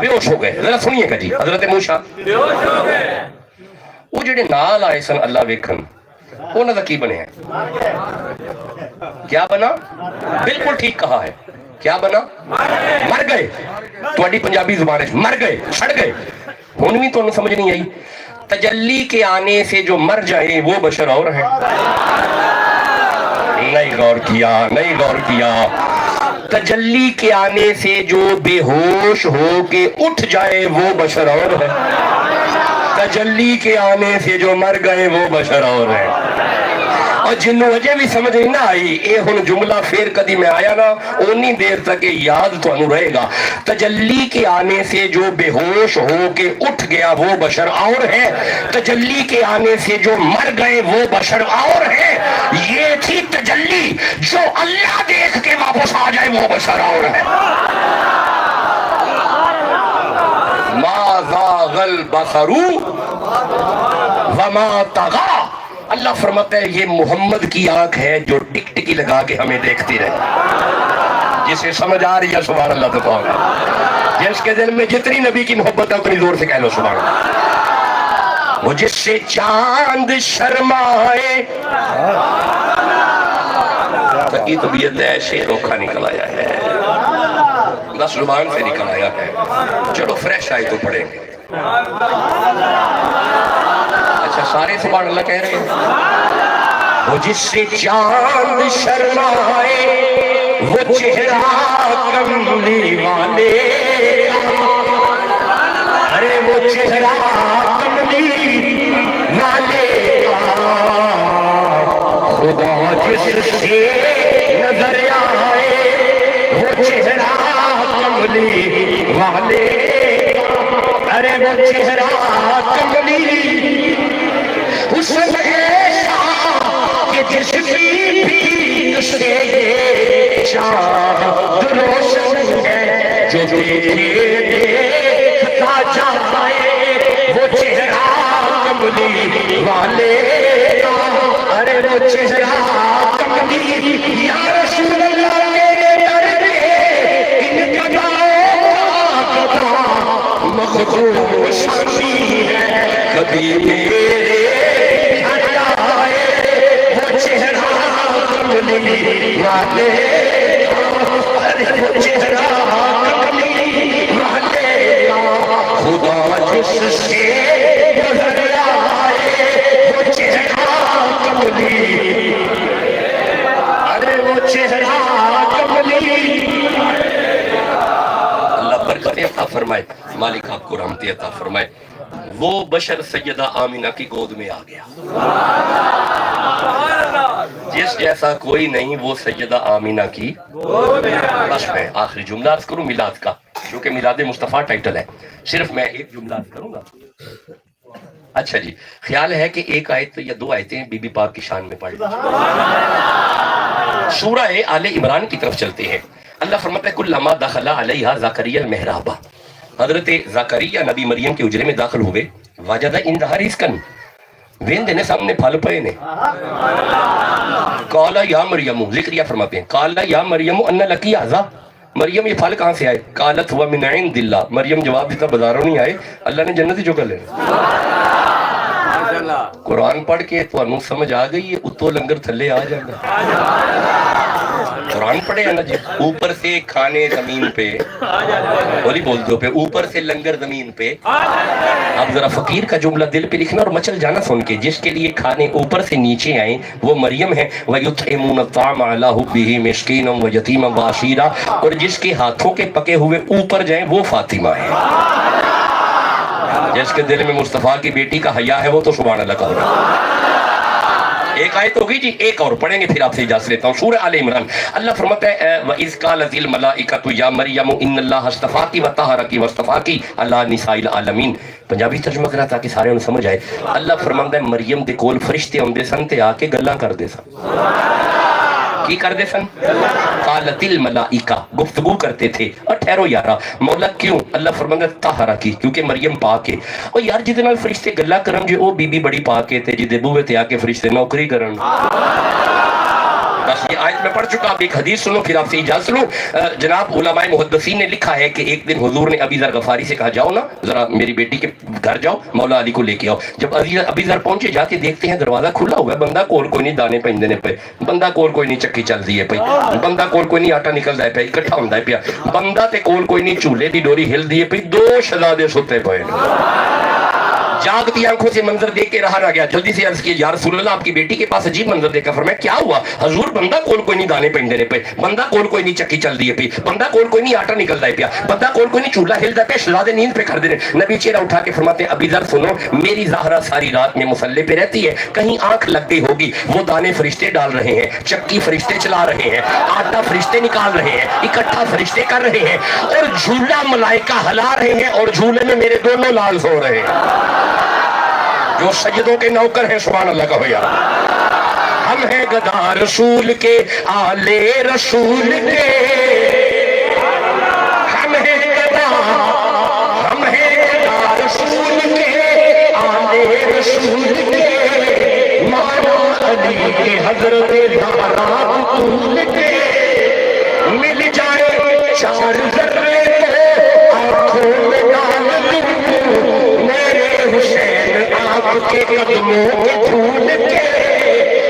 بے ہوش ہو گئے. ذرا سنیے گا جی. حضرت موسیٰ وہ جڑے نال آئے سن اللہ ویکھن، انہاں دا کی بنے ہیں؟ کیا بنا؟ بالکل ٹھیک کہا ہے. کیا بنا؟ مر گئے. تواڈی پنجابی زبان ہے مر گئے، سڑ گئے. ہن بھی تو سمجھ نہیں آئی. تجلی کے آنے سے جو مر جائے وہ بشر اور ہیں. نہیں غور کیا. تجلی کے آنے سے جو بے ہوش ہو کے اٹھ جائے وہ بشر اور ہے. تجلی کے آنے سے جو مر گئے وہ بشر اور ہیں. اور جنوں اجے بھی سمجھ نہیں نہ آئی اے ہن جملہ پھر کدی میں آیا نا اونی دیر تک یاد تو انو رہے گا. تجلی کے آنے سے جو بے ہوش ہو کے اٹھ گیا وہ بشر اور ہے, تجلی کے آنے سے جو مر گئے وہ بشر اور ہے. یہ تھی تجلی جو اللہ دیکھ کے واپس آ جائے وہ بشر اور ہے. ما زاغ البصر وما طغى. اللہ فرماتا ہے یہ محمد کی آنکھ ہے جو ٹک ٹکی لگا کے ہمیں دیکھتی رہے. جسے سمجھ آ رہی ہے سبحان اللہ تو کہو. جس کے دل میں جتنی نبی کی محبت ہے اتنی زور سے کہہ لو سبحان اللہ. وہ جس سے چاند شرمائے تکی طبیعت ایسے روکھا نکل آیا ہے, بس زبان سے نکل آیا ہے. چلو فریش آئے تو پڑھیں گے. اچھا سارے سبحان اللہ کہہ رہے ہیں. وہ جس سے چاند شرمائے وہ چہرہ کملی والے, ارے وہ چہرہ کملی والے خدا جس سے نظر آئے وہ چہرہ کملی والے, ارے وہ چہرہ کملی حسن ایسا کہ جس کی بھیک سے چاند روشن ہے جو دیکھتا جاتا ہے وہ چہرہ کملی والے, ارے وہ چہرہ کملی. یا رسول اللہ میرے در پہ ان قدموں مخدوم شانی ہے کبھی میرے ہٹائے وہ چہرہ کملی والے, ارے وہ چہرہ کملی والے خدا جس سے نظر آئے وہ چہرہ کملی, ارے وہ چہرہ کملی. اللہ برکت عطا فرمائے, مالک آپ کو رحمت عطا فرمائے. وہ بشر سیدہ آمینہ کی گود میں آ گیا. جس جیسا کوئی نہیں وہ سیدہ آمینہ کی. بس میں آخری جملہ عرض کروں میلاد کا, کیونکہ میلاد مصطفیٰ ٹائٹل ہے. صرف میں ایک جملہ عرض کروں گا. اچھا جی, خیال ہے کہ ایک آیت یا دو آیتیں بی بی پاک کی شان میں پڑھ لیجیے. سورہ آل عمران کی طرف چلتے ہیں. اللہ فرماتا ہے کلما دخل علیہا زکریا المحراب. حضرت زکریا نبی مریم کے اجرے میں داخل ہوئے. وجد عندہا رزقا, وین دینے سامنے پھل پئے نے. قال یا مریم, ذکریہ فرماتے ہیں قال یا مریم ان لکی ھذا, مریم یہ پھل کہاں سے آئے؟ قالت ہوا من عند اللہ. مریم جواب دیتا بازاروں نہیں آئے, اللہ نے جنت ہی جو کر لے. قرآن پڑھ کے تو انو سمجھ آ گئی ہے اتو لنگر تھلے آ جانا. قرآن پڑھے ہیں نا جی, اوپر سے کھانے زمین پہ, بولی بول دو پہ, اوپر سے لنگر زمین پہ. اب ذرا فقیر کا جملہ دل پہ لکھنا اور مچل جانا سن کے. جس کے لیے کھانے اوپر سے نیچے آئیں وہ مریم ہے. وَيُطْعِمُونَ الطَّعَامَ عَلَىٰ حُبِّهِ مِسْكِينًا وَيَتِيمًا وَأَسِيرًا, اور جس کے ہاتھوں کے پکے ہوئے اوپر جائیں وہ فاطمہ ہے. جس کے دل میں مصطفیٰ کی بیٹی کا حیا ہے وہ تو سبحان اللہ کہو. ایک آیت ہوگی جی, ایک اور پڑھیں گے پھر آپ سے اجازت لیتا ہوں. سورہ آل عمران. اللہ فرماتا ہے وَإِذْ قَالَتِ الْمَلَائِكَةُ يَا مَرْيَمُ إِنَّ اللَّهَ اصْطَفَاكِ وَطَهَّرَكِ وَاصْطَفَاكِ عَلَىٰ نِسَاءِ الْعَالَمِينَ. پنجابی ترجمہ کرا تاکہ سارے انہیں سمجھ آئے. اللہ فرماتا ہے مریم دے کول فرشتے آندے سن تے آ کے گلاں کر دے سن. کی کر دے سن؟ قالت الملائکہ, گفتگو کرتے تھے. اور ٹھہرو یارا, مولا کیوں؟ اللہ فرماتا ہے طاہرہ کی, کیونکہ مریم پاک ہے. اور یار جدے نال فرشتے گلا کرن جو او بی بی بڑی پاک ہے تے جدے بوے تے آ کے فرشتے نوکری کرن. بس یہ آیت میں پڑھ چکا. آپ ایک حدیث سنو پھر آپ سے اجازت لوں. جناب علماء محدثین نے لکھا ہے کہ ایک دن حضور نے ابی ذر غفاری سے کہا جاؤ نا ذرا میری بیٹی کے گھر جاؤ, مولا علی کو لے کے آؤ. جب ابی ذر پہنچے, جاتے دیکھتے ہیں دروازہ کھلا ہوا ہے. بندہ کول کوئی نہیں دانے پہ دینے پہ, بندہ کول کوئی نہیں چکی چل دی ہے پہ, بندہ کول کوئی نہیں آٹا نکل ہے پہ اکٹھا ہوندا ہے پیا, بندہ تے کول کوئی نہیں چولہے دی ڈوری ہل دی ہے پہ. دو شہزادے ستے پئے. جاگتی آنکھوں سے منظر دیکھ کے رہا نہ گیا، جلدی سے عرض کیا یا رسول اللہ آپ کی بیٹی کے پاس عجیب منظر دیکھا۔ فرمایا کیا ہوا؟ حضور بندہ کول کوئی نہیں دانے پہن دینے پہ، بندہ کول کوئی نہیں چکی چل دیے پی، بندہ کول کوئی نہیں آٹا نکل دائے پیا، بندہ کول کوئی نہیں چولہا ہل دا پہ شلاد نیند پہ کر دینے۔ نبی چہرہ اٹھا کے فرماتے ہیں ابی ذر سنو، میری زہرہ ساری رات میں مصلے پہ رہتی ہے، کہیں آنکھ لگ گئی ہوگی، وہ دانے فرشتے ڈال رہے ہیں، چکی فرشتے چلا رہے ہیں، آٹا فرشتے نکال رہے ہیں، اکٹھا فرشتے کر رہے ہیں، اور جھولا ملائکہ ہلا رہے ہیں، اور جھولے میں میرے دونوں لال سو رہے ہیں۔ جو سجدوں کے نوکر ہیں سبحان اللہ کہو یا ہم ہیں گدا رسول کے آلے رسول کے، ہم ہیں گدا رسول کے آلے رسول کے، مولا علی کے حضرت زہرا بطول کے، مل جائے چار ذرے آنکھوں میں ڈال دوں میرے حسین آپ کے قدموں کے دھول کے،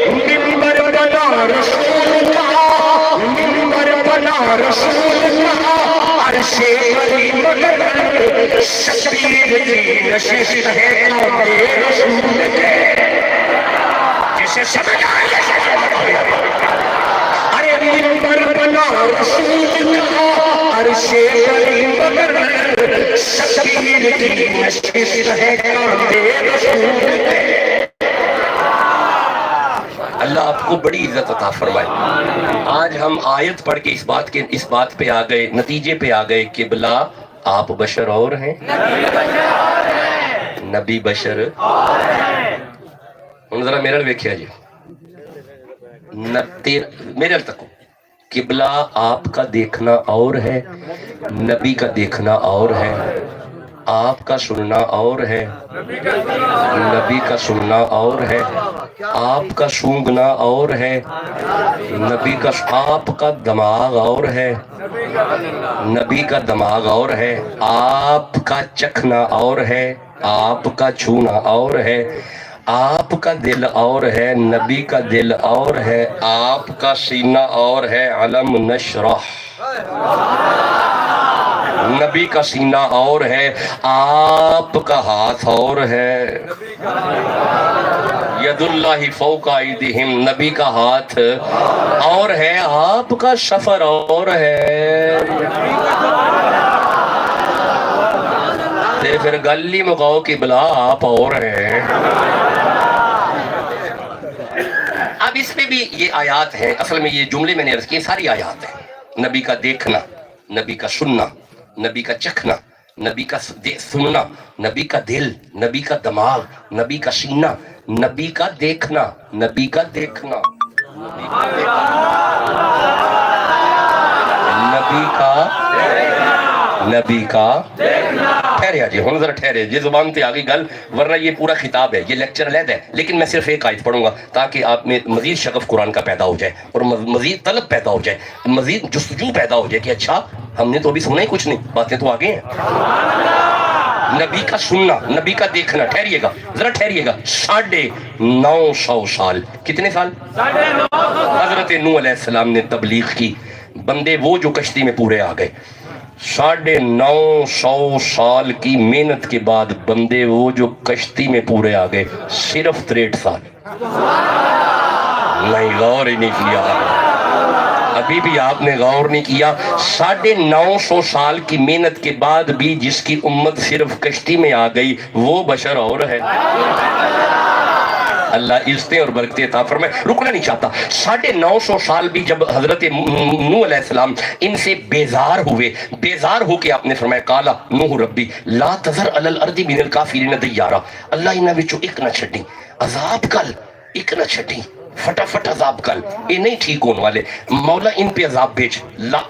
منبر بنا رسول کا، منبر بنا رسول کا، عرش کریم پر شبیر کی نشست ہے آمد رسول کے، جسے سمجھ آئے ارے منبر بنا رسول کا، عرش کریم پر شبیر کی نشست ہے آمد رسول کے۔ اللہ آپ کو بڑی عزت عطا فرمائے۔ آج ہم آیت پڑھ کے اس بات پہ آ گئے، نتیجے پہ آ گئے کہ بلا آپ بشر اور ہیں، نبی بشر ان ذرا میرے ویکھیا جی میرے تک قبلہ آپ کا دیکھنا اور ہے، نبی کا دیکھنا اور ہے، آپ کا سننا اور ہے، نبی کا سننا اور ہے، آپ کا سونگنا اور ہے، نبی کا آپ کا دماغ اور ہے، نبی کا دماغ اور ہے، آپ کا چکھنا اور ہے، آپ کا چھونا اور ہے، آپ کا دل اور ہے، نبی کا دل اور ہے، آپ کا سینہ اور ہے، علم نشرح، نبی کا سینہ اور ہے، آپ کا ہاتھ اور ہے، ید اللہ فوق ایدیہم، نبی کا ہاتھ اور ہے، آپ کا سفر اور ہے، پھر گلی مکاؤ کی بلا آپ اور ہیں۔ اب اس میں بھی یہ آیات ہیں، اصل میں یہ جملے میں نے عرض کیے ساری آیات ہیں، نبی کا دیکھنا، نبی کا سننا، نبی کا چکھنا، نبی کا سننا، نبی کا دل، نبی کا دماغ، نبی کا سینہ، نبی کا دیکھنا، نبی کا دیکھنا، نبی کا ٹھہرے جی ہوں ذرا ٹھہرے جی، زبان تے آگئی گل، ورنہ یہ پورا خطاب ہے، یہ لیکچر علیحدہ ہے، لیکن میں صرف ایک آیت پڑھوں گا تاکہ آپ میں مزید شغف قرآن کا پیدا ہو جائے، اور مزید طلب پیدا ہو جائے، مزید جستجو پیدا ہو جائے کہ اچھا ہم نے تو ابھی سنا ہی کچھ نہیں، باتیں تو آگے ہیں۔ نبی کا سننا، نبی کا دیکھنا، ٹھہریے گا ذرا ٹھہریے گا، 950 سال، کتنے سال؟ حضرت نوح علیہ السلام نے تبلیغ کی، بندے وہ جو کشتی میں پورے آ گئے، 950 سال کی محنت کے بعد بندے وہ جو کشتی میں پورے آ گئے، صرف 63 سال، نہیں غور ہی نہیں کیا، ابھی بھی آپ نے غور نہیں کیا، 950 سال کی محنت کے بعد بھی جس کی امت صرف کشتی میں آ گئی وہ بشر اور ہے۔ اللہ عزتیں اور برکتیں عطا فرمائے، رکنا نہیں چاہتا۔ 950 سال بھی جب حضرت نوح علیہ السلام ان سے بیزار ہوئے، بیزار ہو کے آپ نے فرمایا قالا نوح ربی لا تذر علی الارض من الکافرین دیارا، اللہ انہاں وچوں ایک نہ چھڈی، عذاب کل ایک نہ چھڈی، فٹافٹ عذاب کل، یہ نہیں ٹھیک ہونے والے، مولا ان پہ عذاب بھیج،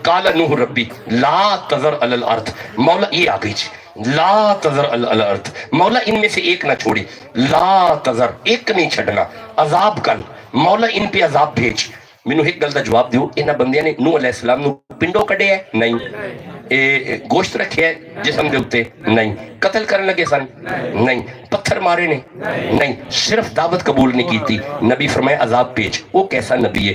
قال نوح ربی لا تذر علی الارض، مولا یہ آ گئی جی، لا تذر علی الارض، مولا ان میں سے ایک نہ چھوڑی، لا تذر ایک نہیں چھڑنا، عذاب کل، مولا ان پہ عذاب بھیج، ਮੈਨੂੰ ਇੱਕ ਗੱਲ ਦਾ ਜਵਾਬ ਦਿਓ, ਇਹਨਾਂ ਬੰਦਿਆਂ ਨੇ ਨੂਹ ਅਲੈਹਿਸਲਾਮ ਨੂੰ ਪਿੰਡੋਂ ਕੱਢਿਆ? ਨਹੀਂ। ਇਹ ਗੋਸ਼ਤ ਰੱਖਿਆ ਜਿਸਮ ਦੇ ਉੱਤੇ? ਨਹੀਂ। ਕਤਲ ਕਰਨ ਲੱਗੇ ਸਨ? ਨਹੀਂ। ਪੱਥਰ ਮਾਰੇ ਨੇ? ਨਹੀਂ। ਸਿਰਫ ਦਾਵਤ ਕਬੂਲ ਨਹੀਂ ਕੀਤੀ। ਨਬੀ ਫਰਮਾਇਆ ਅਜ਼ਾਬ ਭੇਜ। ਉਹ ਕੈਸਾ ਨਬੀ ਹੈ?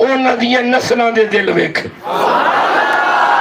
ਉਹਨਾਂ ਦੀਆਂ ਨਸਲਾਂ ਦੇ ਦਿਲ ਵੇਖ।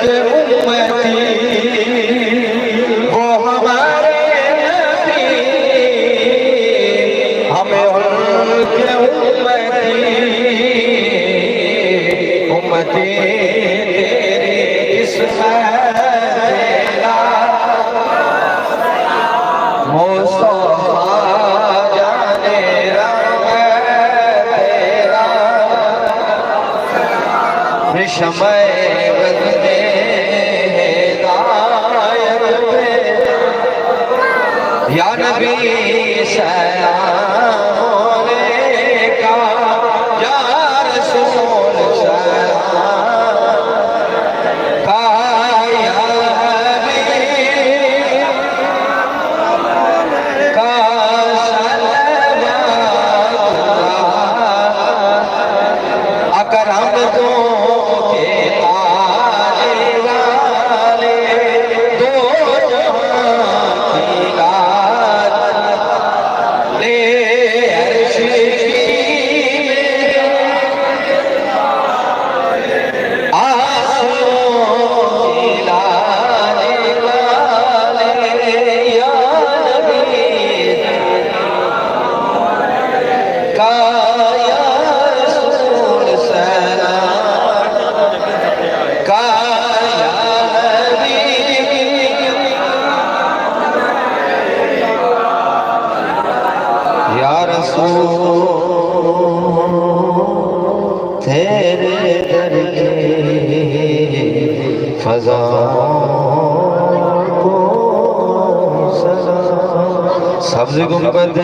کے امتی وہ ہمارے نبی ہمیں ان کے امتی تیری قسمت مصطفیٰ جانے شمع بد میں ہدایت پہ یا نبی سلام علیکہ یا رسول سلام کا یا حبیب کا سلام اکرم تو تیرے در کی فضا کو سبز گنبد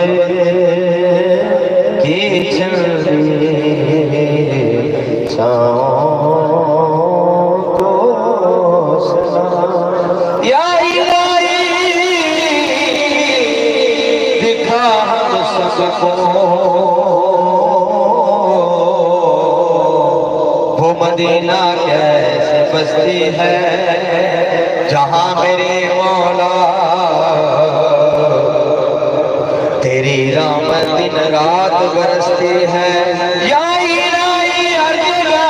کی چلی چھاؤں کو سلام یا الہی دکھا ہم سب کو مدینہ کیسے بستی ہے جہاں میری مولا تیری رحمت دن رات برستی ہے یا الہی ہر جگہ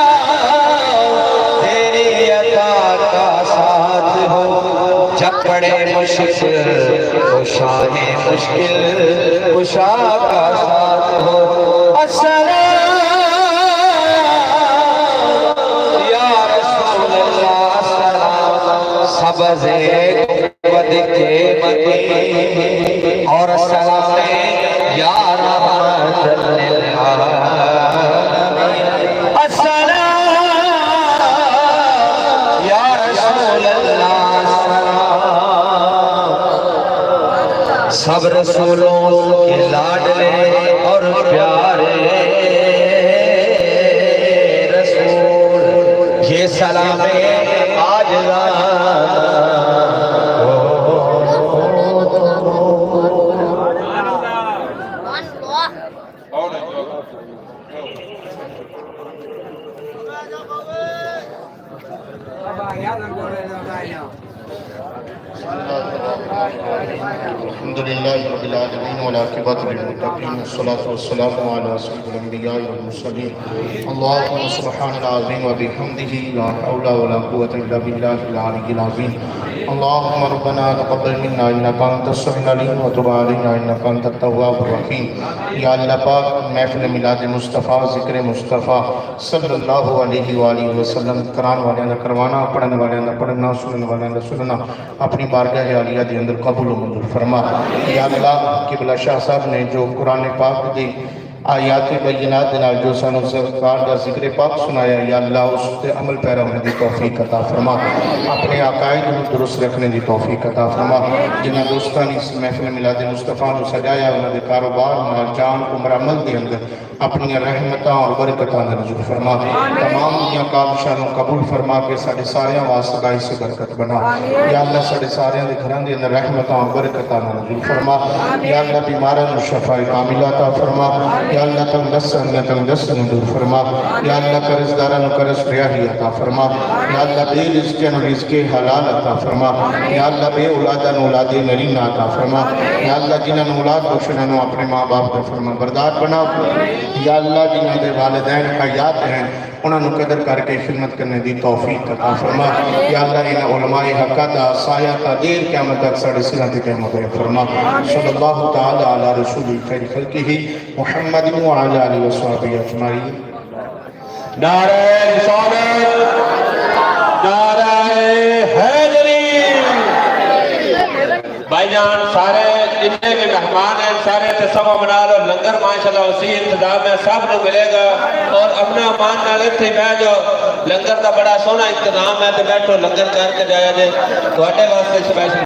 تیری عطا کا ساتھ ہو جب پڑے مشکل کشا ہے مشکل کشا کا ساتھ ہو السلام سبز گنبد کے مدی اور سلام یا رحمت للعالمین السلام یا رسول اللہ سلام سب رسولوں کے لاڈلے اور پیارے رسول یہ سلام آج الحمدللہ رب العالمین والعاقبۃ للمتقین والصلاة والسلام علی سید الانبیاء والمرسلین اللہم سبحان العظیم وبحمدہ لا حول ولا قوة الا باللہ العلی العظیم اللہم ربنا تقبل منا انکا انت السمیع العلیم وتب علینا انکا انت التواب الرحیم یا اللہ پاک محفل میلاد مصطفیٰ ذکر مصطفیٰ صلی اللہ علیہ وآلہ وسلم قرآن والے نہ کروانا پڑھنے والے نہ پڑھنا سننے والے نہ سننا اپنی بارگاہ عالیہ دے اندر قبول و منظور فرما یا اللہ قبلہ شاہ صاحب نے جو قرآن پاک دی آیات بینات دنال جو سانو سرکار دا ذکر پاک سنایا یا اللہ اس تے عمل پیرا ہونے دی توفیق عطا فرما اپنے عقائد میں درست رکھنے دی توفیق عطا فرما جنہ دوستانی اس محفل میلاد مصطفیٰ نے سجایا انہوں نے کاروبار مال جان عمر عمل دے اندر اپنی رحمتاں اور برکتاں نزول فرما تمام دنیا کامشانوں قبول فرما کے ساڑھے ساریاں واسطہ سے برکت بنا یا اللہ ساڑھے ساریاں دے گھران دے اندر رحمتاں اور برکتاں نزول فرما یا اللہ بیماران شفاء کاملاتہ فرما یا اللہ تم دستن دور فرما یا اللہ کرز داران کرز ریاہی عطا فرما یا اللہ بے رزقین رزق حلال عطا فرما یا اللہ بے اولادان اولاد نرین عطا فرما یا اللہ جنہاں اولاد بخشنانو اپنے ماں باپ کا فرما بردار بنا یا اللہ جنہاں دے والدین حیات ہیں انہاں نو قدر کر کے خدمت کرنے دی توفیق عطا فرما یا اللہ انہاں علماء حق دا سایہ تا دیر قیامت تک ساڑے سرہ دی قیمت فرما صلی اللہ تعالی علی رسول خیر خلقہ محمد وعلی آلہ وصحبہ اجمعین نعرہ رسالت نعرہ حیدری بھائی جان سارے جتنے بھی مہمان ہیں سارے تصوہ منا لو لنگر ماشاءاللہ اسی انتظام میں سب نو ملے گا اور اپنا امان نہ لیتے بیٹھو لنگر دا بڑا سونا انتظام ہے تو بیٹھو لنگر کر کے جایا جائے تو اٹھے واسطے سپیشل